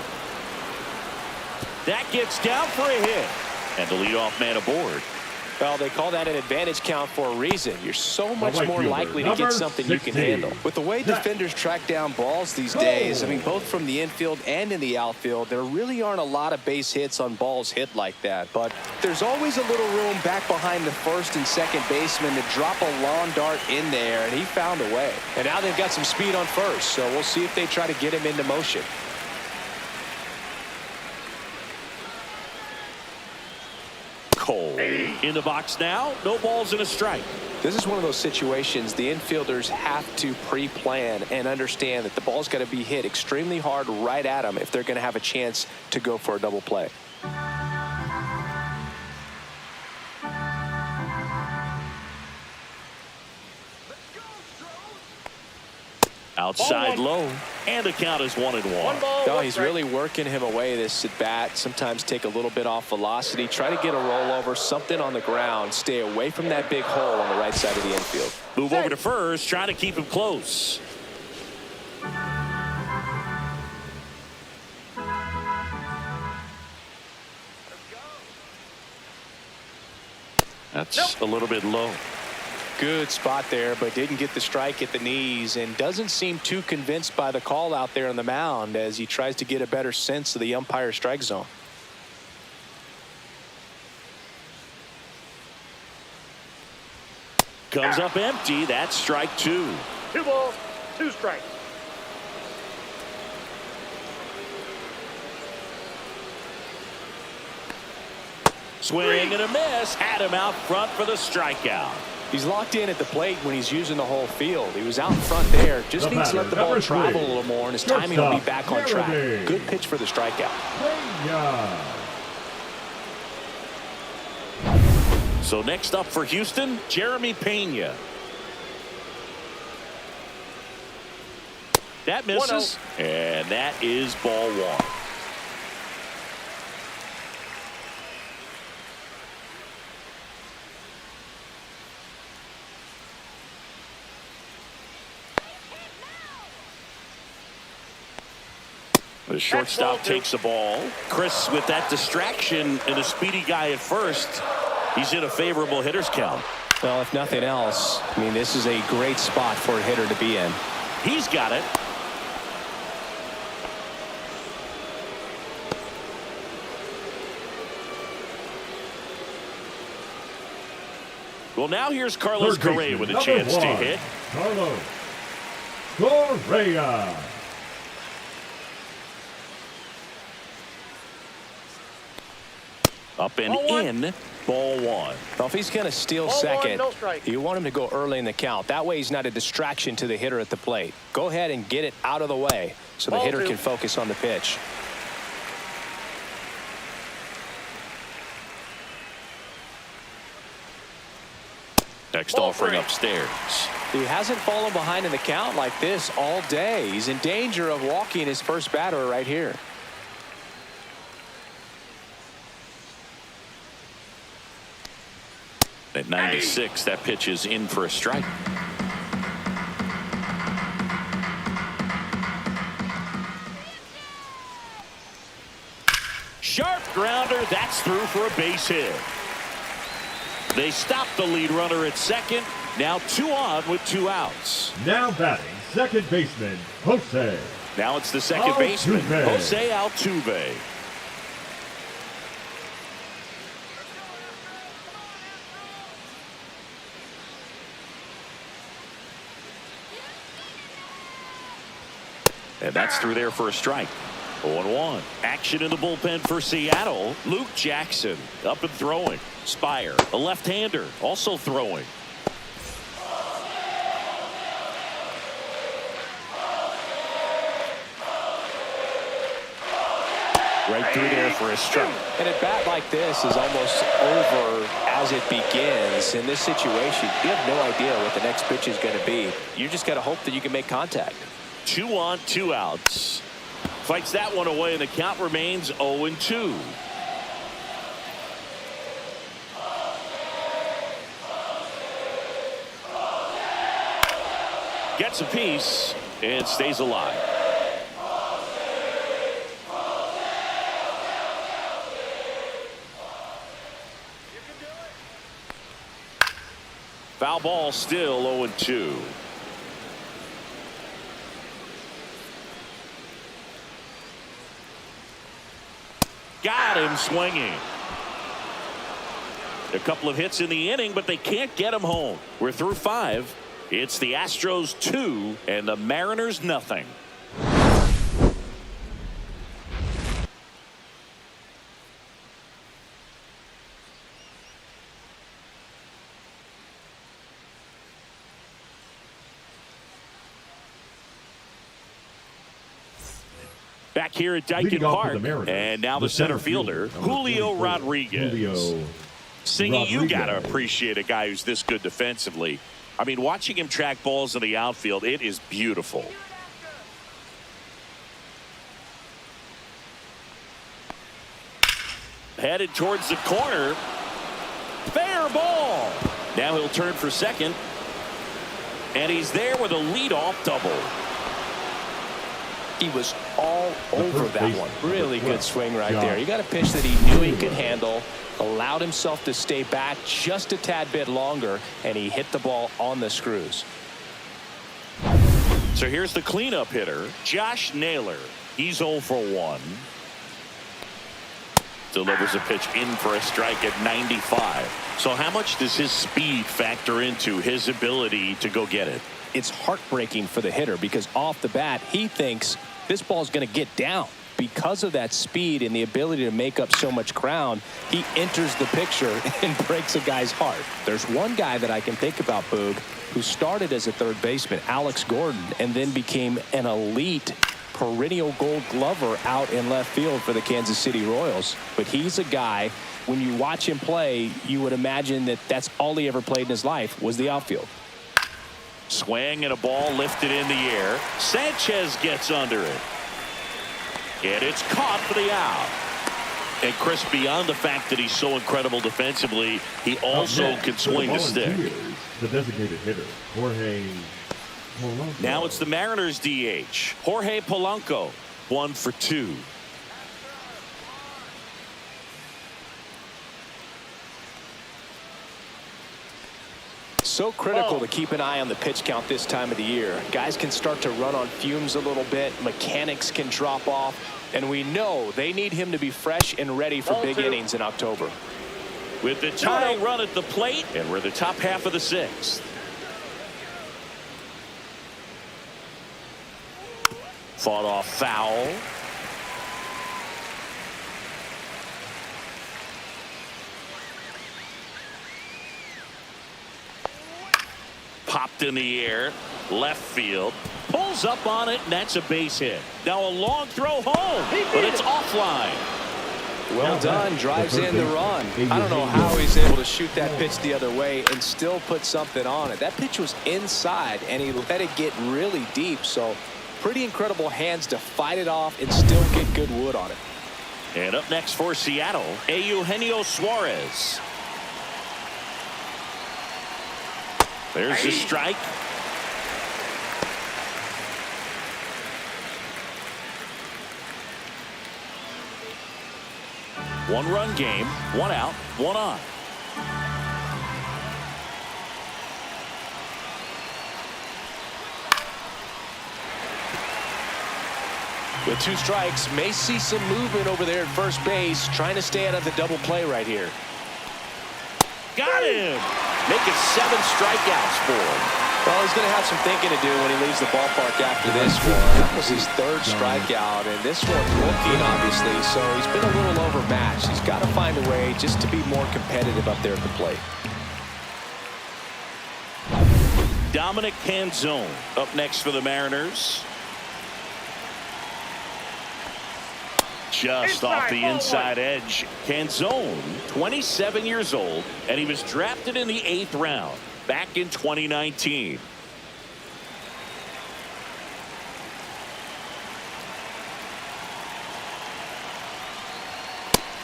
That gets down for a hit, and the leadoff man aboard. Well, they call that an advantage count for a reason. You're so much more likely to get something you can handle. With the way defenders track down balls these days, I mean, both from the infield and in the outfield, there really aren't a lot of base hits on balls hit like that. But there's always a little room back behind the first and second baseman to drop a lawn dart in there, and he found a way. And now they've got some speed on first, so we'll see if they try to get him into motion. Cole in the box now. No balls and a strike. This is one of those situations the infielders have to pre-plan and understand that the ball's got to be hit extremely hard right at them if they're going to have a chance to go for a double play. Outside low, and the count is 1-1. Oh, he's really working him away this at bat. Sometimes take a little bit off velocity, try to get a rollover, something on the ground, stay away from that big hole on the right side of the infield. Move over to first, trying to keep him close. That's a little bit low. Good spot there, but didn't get the strike at the knees and doesn't seem too convinced by the call out there on the mound as he tries to get a better sense of the umpire strike zone. Comes up empty. That's strike 2. 2 balls, 2 strikes. Swing and a miss. Had him out front for the strikeout. He's locked in at the plate when he's using the whole field. He was out front there. Just needs to let the ball travel a little more, and his timing will be back on track. Good pitch for the strikeout. So next up for Houston, Jeremy Pena. That misses, and that is ball 1. The shortstop takes the ball. Chris with that distraction and a speedy guy at first. He's in a favorable hitter's count. Well, if nothing else, I mean, this is a great spot for a hitter to be in. He's got it. Well, now here's Carlos Correa with a chance to hit. Carlos Correa. Up and in, ball 1. Well, if he's going to steal second, you want him to go early in the count. That way he's not a distraction to the hitter at the plate. Go ahead and get it out of the way so the hitter can focus on the pitch. Next Ball offering three. upstairs. He hasn't fallen behind in the count like this all day. He's in danger of walking his first batter right here. At 96, that pitch is in for a strike. Sharp grounder. That's through for a base hit. They stop the lead runner at second. Now 2 on with 2 outs. Now batting, second baseman, Jose. Now it's the second baseman, Jose Altuve. And that's through there for a strike. 0-1. Action in the bullpen for Seattle. Luke Jackson up and throwing. Spire, a left-hander, also throwing. Right through there for a strike. And a bat like this is almost over as it begins. In this situation, you have no idea what the next pitch is going to be. You just got to hope that you can make contact. 2 on, 2 outs. Fights that one away, and the count remains 0-2. Gets a piece and stays alive. Foul ball, still 0-2. Got him swinging. A couple of hits in the inning, but they can't get him home. We're through 5. It's the Astros 2 and the Mariners nothing. Back here at Dyken Park, and now the center fielder, Julio Rodriguez. Singy, you gotta appreciate a guy who's this good defensively. I mean, watching him track balls in the outfield, it is beautiful. Headed towards the corner. Fair ball. Now he'll turn for second. And he's there with a leadoff double. He was all over that one. Really good swing right there. You got a pitch that he knew he could handle, allowed himself to stay back just a tad bit longer, and he hit the ball on the screws. So here's the cleanup hitter, Josh Naylor. He's 0 for 1. Delivers a pitch in for a strike at 95. So how much does his speed factor into his ability to go get it? It's heartbreaking for the hitter because off the bat, he thinks this ball is going to get down. Because of that speed and the ability to make up so much ground, he enters the picture and breaks a guy's heart. There's one guy that I can think about, Boog, who started as a third baseman, Alex Gordon, and then became an elite perennial gold glover out in left field for the Kansas City Royals. But he's a guy, when you watch him play, you would imagine that that's all he ever played in his life was the outfield. Swing and a ball lifted in the air. Sanchez gets under it. And it's caught for the out. And Chris, beyond the fact that he's so incredible defensively, he also can swing the stick. The designated hitter, Jorge Polanco. Now it's the Mariners DH, Jorge Polanco, 1 for 2. So critical to keep an eye on the pitch count this time of the year. Guys can start to run on fumes a little bit. Mechanics can drop off. And we know they need him to be fresh and ready for big innings in October. With the tying run at the plate, and we're the top half of the 6th. Fought off foul. Popped in the air, left field, pulls up on it, and that's a base hit. Now a long throw home, but it's offline. Well done. Drives in the run. I don't know how he's able to shoot that pitch the other way and still put something on it. That pitch was inside, and he let it get really deep. So pretty incredible hands to fight it off and still get good wood on it. And up next for Seattle, Eugenio Suarez. There's the strike. One-run game, one out, one on. With 2 strikes, may see some movement over there at first base, trying to stay out of the double play right here. Got him! Making 7 strikeouts for him. Well, he's going to have some thinking to do when he leaves the ballpark after this one. That was his 3rd strikeout, and this one looking, obviously, so he's been a little overmatched. He's got to find a way just to be more competitive up there at the plate. Dominic Canzone up next for the Mariners. Just off the inside edge. Canzone, 27 years old, and he was drafted in the 8th round back in 2019.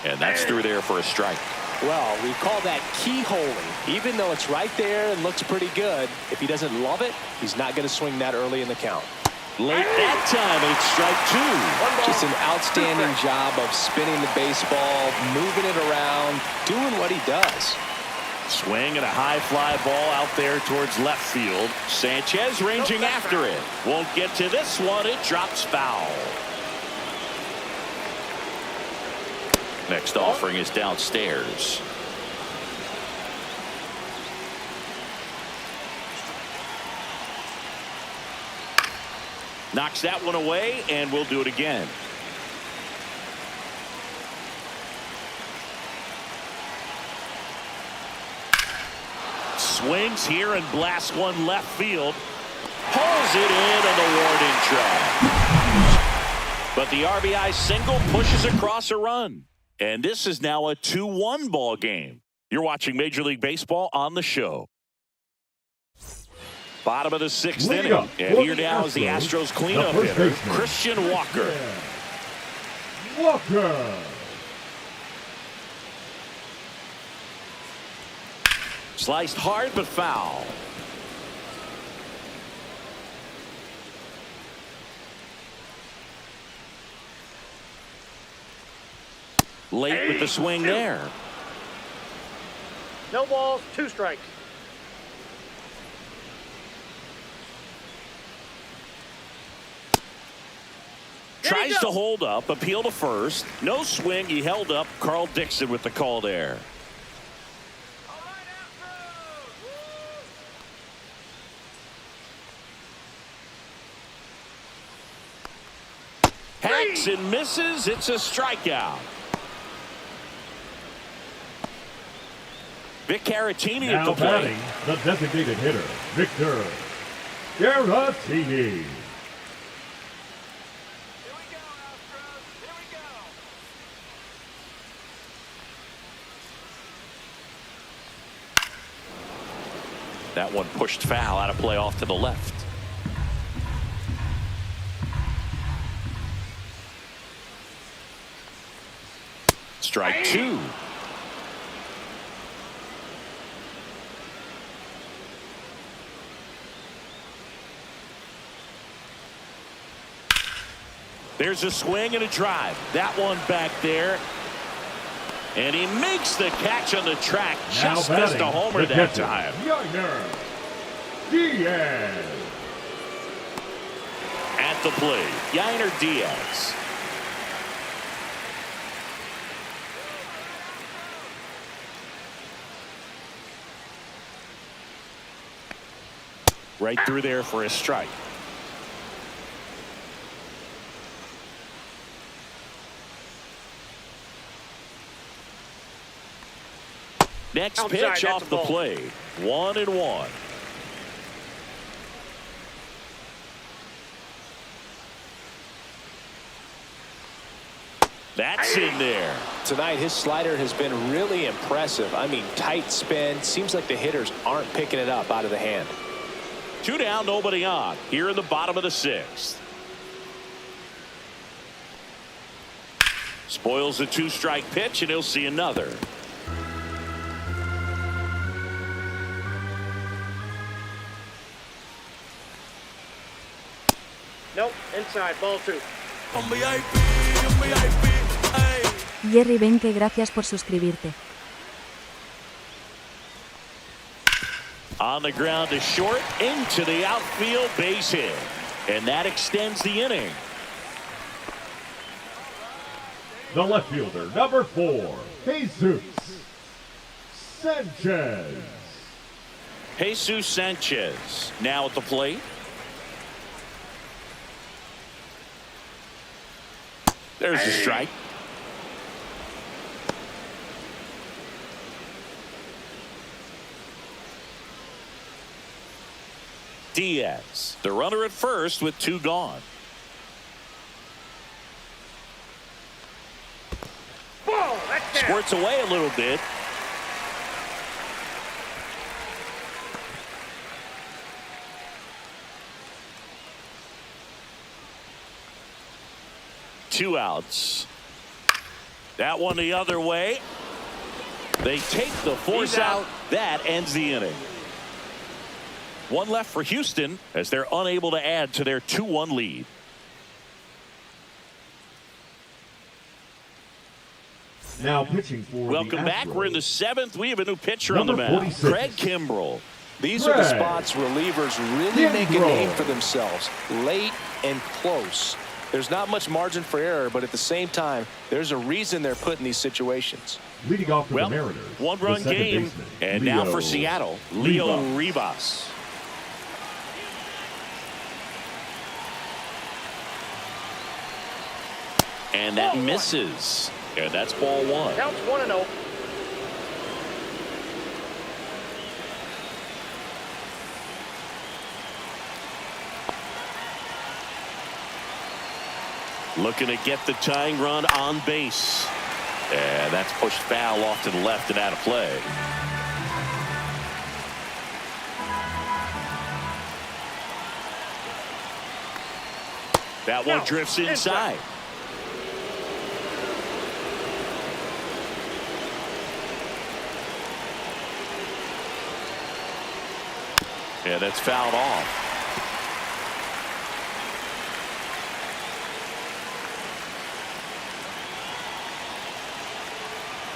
And that's through there for a strike. Well, we call that keyholing. Even though it's right there and looks pretty good, if he doesn't love it, he's not going to swing that early in the count. Late that time, it's strike 2. Just an outstanding job of spinning the baseball, moving it around, doing what he does. Swing and a high fly ball out there towards left field. Sanchez ranging after it. Won't get to this one. It drops foul. Next offering is downstairs. Knocks that one away, and we'll do it again. Swings here and blasts one left field. Pulls it in on the warning track. But the RBI single pushes across a run. And this is now a 2-1 ball game. You're watching Major League Baseball on the show. Bottom of the 6th inning. And here now is the Astros cleanup hitter, Christian Walker. Walker. Sliced hard but foul. Late with the swing there. No balls, 2 strikes. Tries to hold up, appeal to first. No swing, he held up. Carl Dixon with the call there. Hacks and misses. It's a strikeout. Vic Caratini at the plate. The designated hitter, Victor Caratini. That one pushed foul, out of play off to the left. Strike 2. There's a swing and a drive. That one back there. And he makes the catch on the track. Just missed a homer that time. Diaz. At the plate, Yainer Diaz. Right through there for a strike. Next pitch off the plate. 1-1. That's in there. Tonight, his slider has been really impressive. I mean, tight spin. Seems like the hitters aren't picking it up out of the hand. 2 down, nobody on. Here in the bottom of the 6th. Spoils the 2-strike pitch, and he'll see another. Nope, inside, ball 2. Jerry Benke, gracias por suscribirte. On the ground to short, into the outfield, base hit. And that extends the inning. The left fielder, number 4, Jesus Sanchez. Jesus Sanchez now at the plate. There's the strike. Diaz, the runner at first with 2 gone. Ball, that's down. Squirts away a little bit. Two outs. That one the other way. They take the force out. That ends the inning. 1 left for Houston as they're unable to add to their 2-1 lead. Now pitching for Welcome the back. Astros. We're in the 7th. We have a new pitcher on Number the mound. 46. Craig Kimbrell. These are the spots relievers really make a Kimbrel. name for themselves. Late and close. There's not much margin for error, but at the same time, there's a reason they're put in these situations. Leading off for Well, the Mariners. 1-run the second game. baseman, And now Leo for Seattle, Leo Rivas. And that misses. And that's ball 1. Counts 1-0. Looking to get the tying run on base. And that's pushed foul off to the left and out of play. That one drifts inside. And that's fouled off.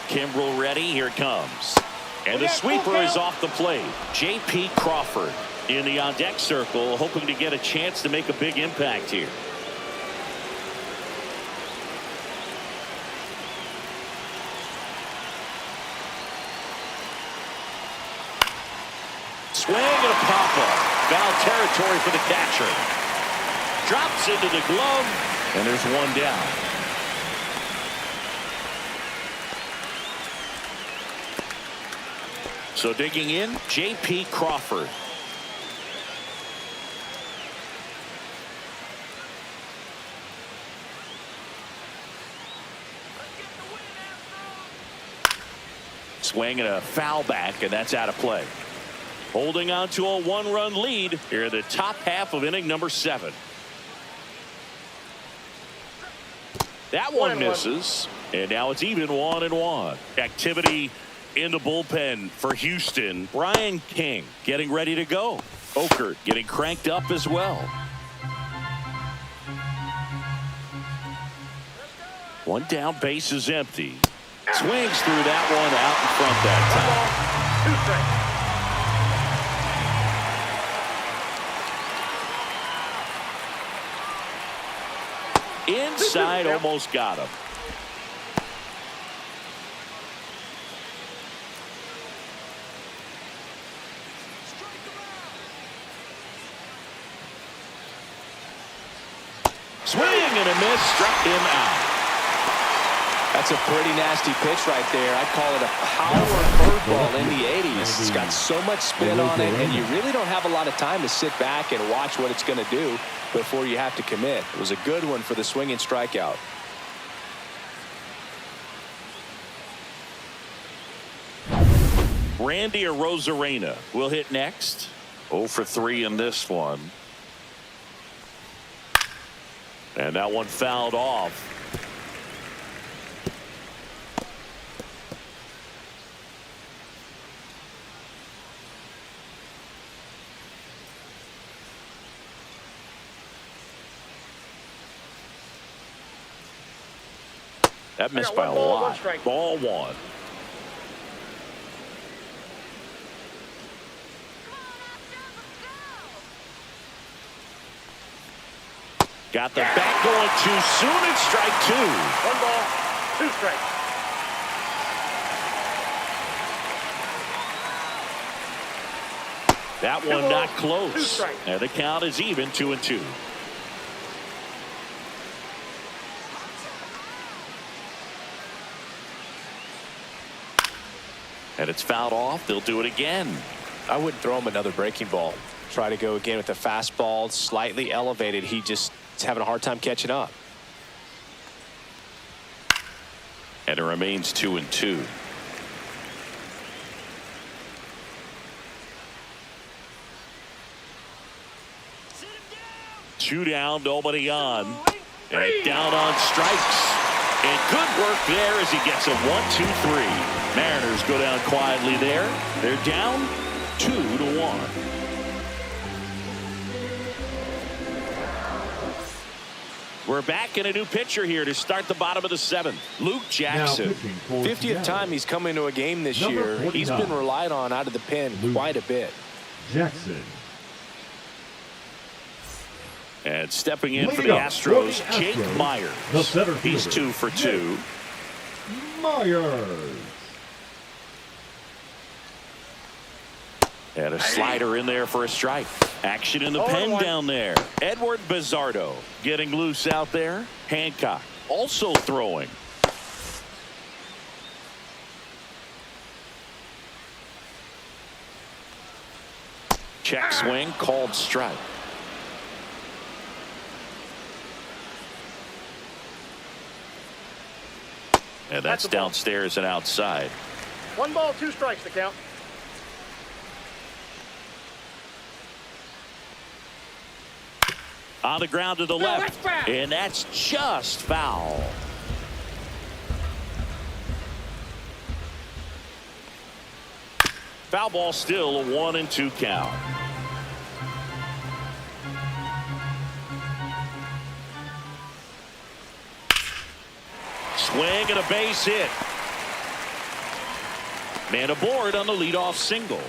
Kimbrel ready. Here it comes. And the sweeper is off the plate. J.P. Crawford in the on-deck circle, hoping to get a chance to make a big impact here. Swing and a pop-up. Foul territory for the catcher. Drops into the glove, and there's 1 down. So digging in, J.P. Crawford. Swing and a foul back, and that's out of play. Holding on to a 1-run lead here in the top half of inning number 7. That one misses, and now it's even 1-1. Activity in the bullpen for Houston. Brian King getting ready to go. Okert getting cranked up as well. 1 down, base is empty. Swings through that one out in front that time. Inside, almost got him. Swing and a miss, struck him out. That's a pretty nasty pitch right there. I'd call it a power curveball in the 80s. It's got so much spin on it, and you really don't have a lot of time to sit back and watch what it's going to do before you have to commit. It was a good one for the swinging strikeout. Randy or Rosarena will hit next. 0 for 3 in this one. And that one fouled off. That missed by a lot. Ball 1. Got the bat going too soon and strike 2. 1 ball, 2 strikes. That one not close. And the count is even, 2-2. And it's fouled off. They'll do it again. I wouldn't throw him another breaking ball. Try to go again with the fastball, slightly elevated. He just is having a hard time catching up. And it remains 2-2. Two down, nobody on. And down on strikes. And good work there as he gets a 1-2-3. Mariners go down quietly there. They're down 2-1. We're back in a new pitcher here to start the bottom of the 7th. Luke Jackson. 50th time he's come into a game this year. He's been relied on out of the pen quite a bit. Jackson. And stepping in for the Astros, Jake Myers. The center He's 2 for 2. Myers. And a slider in there for a strike. Action in the pen down there. Edward Bizzardo getting loose out there. Hancock also throwing. Check swing, called strike. And that's downstairs and outside. 1 ball, 2 strikes to count. On the ground to the left. And that's just foul. Foul ball, still a 1-2 count. Swing and a base hit. Man aboard on the leadoff single.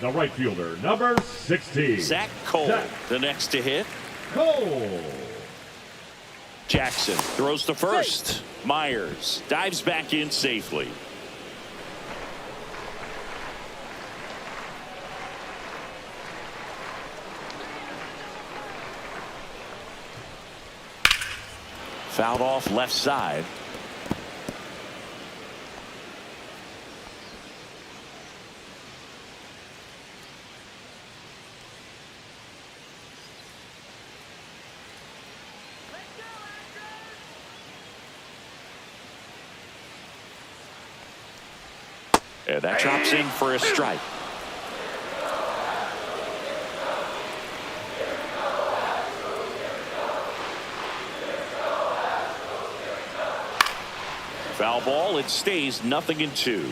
The right fielder, number 16. Zach Cole, the next to hit. Cole. Jackson throws to first. Myers dives back in safely. Fouled off left side. And that drops in for a strike. Foul ball. It stays 0-2.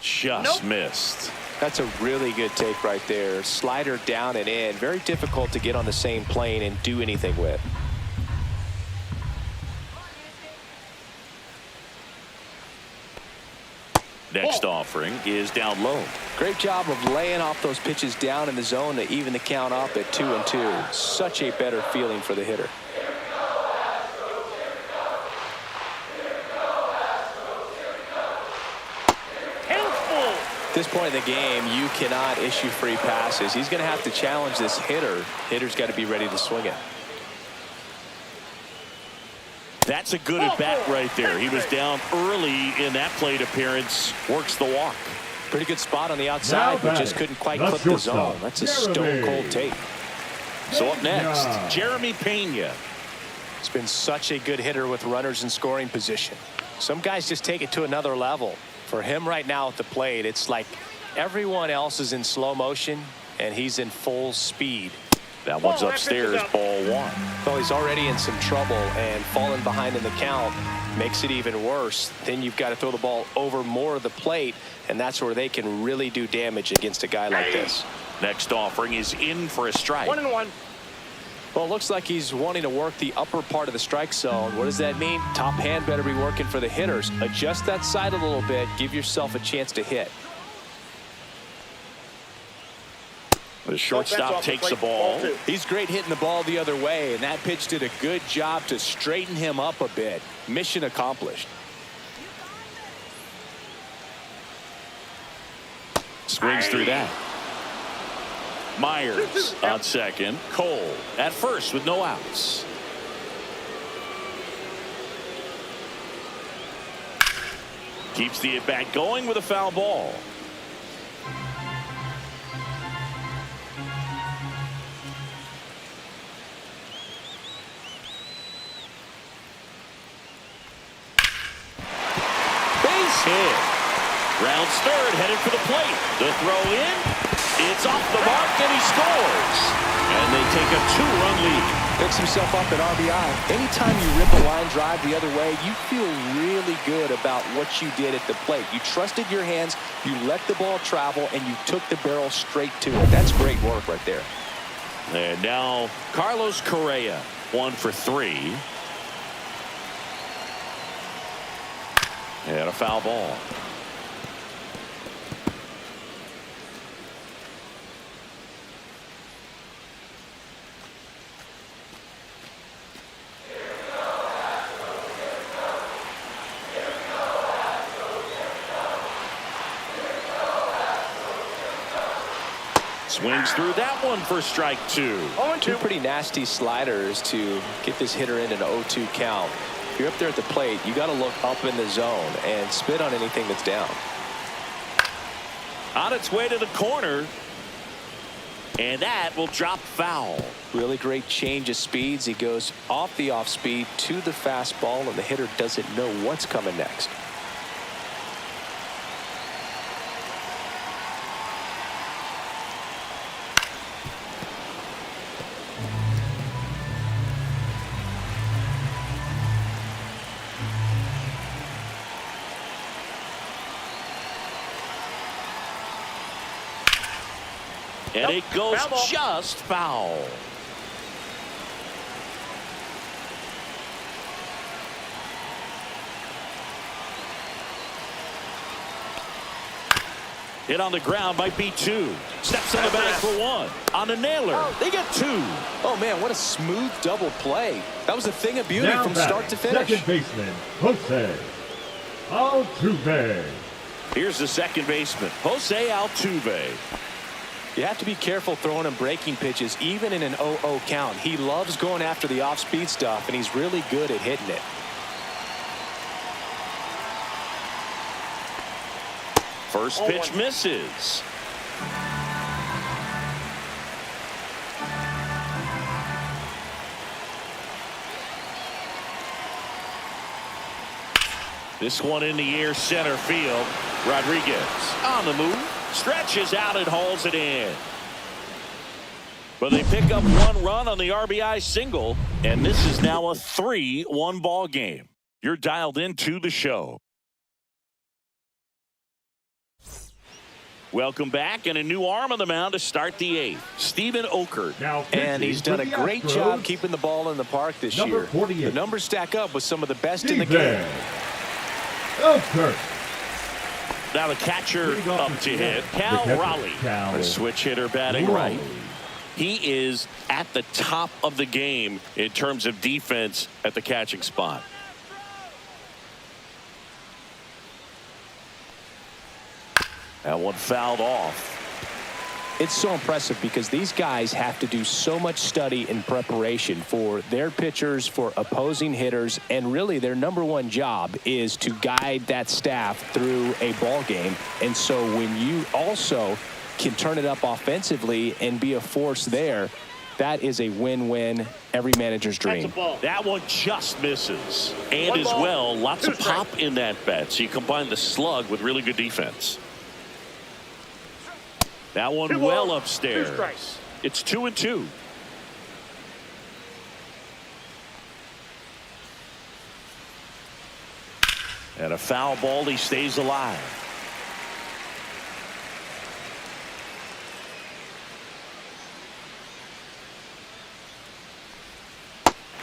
Just missed. That's a really good take right there. Slider down and in. Very difficult to get on the same plane and do anything with. Next offering is down low. Great job of laying off those pitches down in the zone to even the count up at 2-2. Such a better feeling for the hitter. At this point in the game, you cannot issue free passes. He's going to have to challenge this hitter. Hitter's got to be ready to swing it. That's a good at bat right there. He was down early in that plate appearance. Works the walk. Pretty good spot on the outside, but just couldn't quite clip the zone. That's a stone-cold take. So up next, Jeremy Pena. He's been such a good hitter with runners in scoring position. Some guys just take it to another level. For him right now at the plate, it's like everyone else is in slow motion, and he's in full speed. That one's upstairs, ball one. Well, he's already in some trouble, and falling behind in the count makes it even worse. Then you've got to throw the ball over more of the plate, and that's where they can really do damage against a guy like this. Next offering is in for a strike. 1-1. Well, it looks like he's wanting to work the upper part of the strike zone. What does that mean? Top hand better be working for the hitters. Adjust that side a little bit. Give yourself a chance to hit. The shortstop takes the ball. He's great hitting the ball the other way, and that pitch did a good job to straighten him up a bit. Mission accomplished. Swings through that. Myers on second. Cole at first with no outs. Keeps the at-bat going with a foul ball. Base hit. Rounds third, headed for the plate. The throw in. It's off the mark, and he scores. And they take a 2-run lead. Picks himself up at RBI. Anytime you rip a line drive the other way, you feel really good about what you did at the plate. You trusted your hands, you let the ball travel, and you took the barrel straight to it. That's great work right there. And now Carlos Correa, 1 for 3. And a foul ball. Swings through that one for strike 2. Two pretty nasty sliders to get this hitter in an 0-2 count. If you're up there at the plate, you got to look up in the zone and spit on anything that's down. On its way to the corner. And that will drop foul. Really great change of speeds. He goes off the off speed to the fastball, and the hitter doesn't know what's coming next. And it goes just foul. Hit on the ground might be 2. Steps on the bag for 1. On a nailer. They get 2. Oh, man, what a smooth double play. That was a thing of beauty from start to finish. Second baseman, Jose Altuve. Here's the second baseman, Jose Altuve. You have to be careful throwing him breaking pitches, even in an 0-0 count. He loves going after the off-speed stuff, and he's really good at hitting it. First pitch misses. This one in the air, center field. Rodriguez on the move. Stretches out and hauls it in. But they pick up 1 run on the RBI single, and this is now a 3-1 ball game. You're dialed into the show. Welcome back, and a new arm on the mound to start the 8th. Stephen Okert. And he's done a great job keeping the ball in the park this year. 48. The numbers stack up with some of the best in the game. Okert. Now the catcher up to hit, Cal Raleigh. A switch hitter batting right. He is at the top of the game in terms of defense at the catching spot. That one fouled off. It's so impressive because these guys have to do so much study and preparation for their pitchers, for opposing hitters, and really their #1 job is to guide that staff through a ball game. And so when you also can turn it up offensively and be a force there, that is a win-win, every manager's dream. That one just misses. And as well, lots of pop in that bat. So you combine the slug with really good defense. That one well upstairs. It's 2-2. And a foul ball. He stays alive.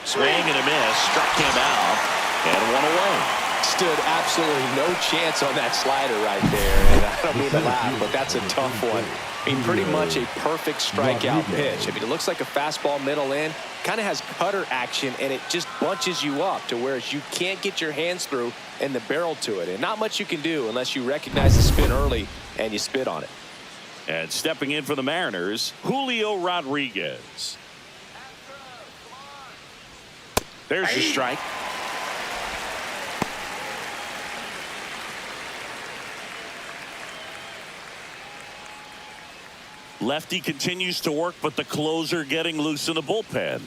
Swing and a miss. Struck him out. And one away. Stood absolutely no chance on that slider right there. And I don't mean to laugh, but that's a tough one. I mean, pretty much a perfect strikeout pitch. I mean, it looks like a fastball middle in. Kind of has cutter action, and it just bunches you up to where you can't get your hands through and the barrel to it. And not much you can do unless you recognize the spin early and you spit on it. And stepping in for the Mariners, Julio Rodriguez. There's your strike. Lefty continues to work, but the closer getting loose in the bullpen.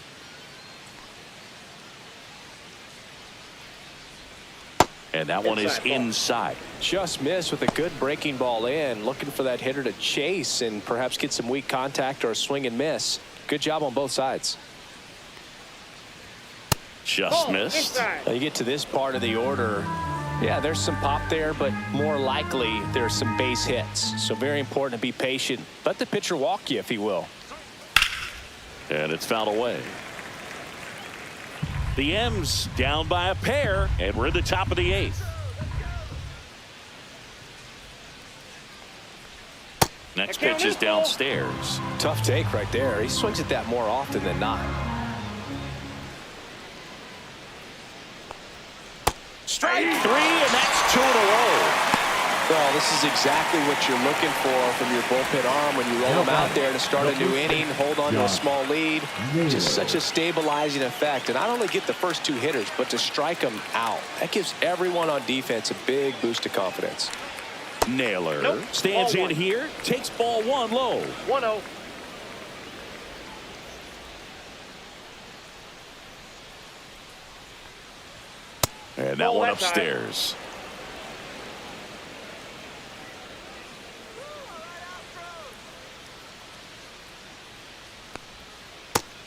And that one is inside. Just missed with a good breaking ball in. Looking for that hitter to chase and perhaps get some weak contact or a swing and miss. Good job on both sides. Just missed. Now you get to this part of the order. Yeah, there's some pop there, but more likely there's some base hits. So very important to be patient. Let the pitcher walk you if he will. And it's fouled away. The M's down by a pair, and we're at the top of the 8th. Next pitch is downstairs. Tough take right there. He swings at that more often than not. Strike 3, and that's 2 in a row. Well, this is exactly what you're looking for from your bullpen arm when you roll them out there to start a new inning, hold on to a small lead. Just such a stabilizing effect. And not only get the first 2 hitters, but to strike them out. That gives everyone on defense a big boost of confidence. Naylor stands in here, takes ball 1 low. 1-0. And that one upstairs.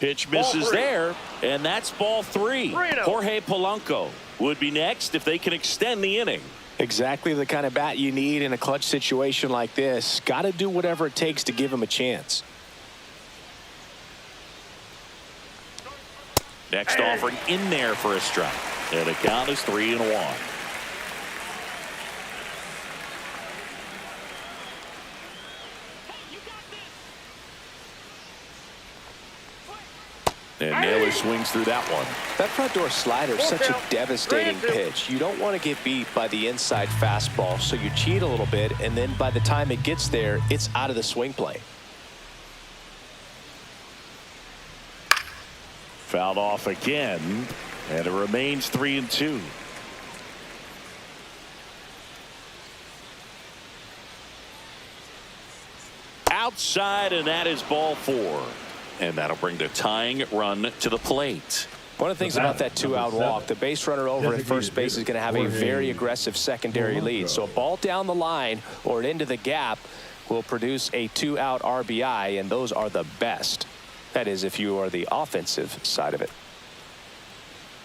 Pitch misses there, and that's ball 3. Jorge Polanco would be next if they can extend the inning. Exactly the kind of bat you need in a clutch situation like this. Got to do whatever it takes to give him a chance. Next offering in there for a strike. And the count is 3-1. And Naylor swings through that one. That front door slider is such a devastating pitch. You don't want to get beat by the inside fastball, so you cheat a little bit, and then by the time it gets there, it's out of the swing plane. Fouled off again, and it remains 3-2. Outside, and that is ball 4. And that'll bring the tying run to the plate. One of the things about that 2-out walk, the base runner over at first base is going to have a very aggressive secondary lead. So a ball down the line or into the gap will produce a 2-out RBI, and those are the best. That is, if you are the offensive side of it.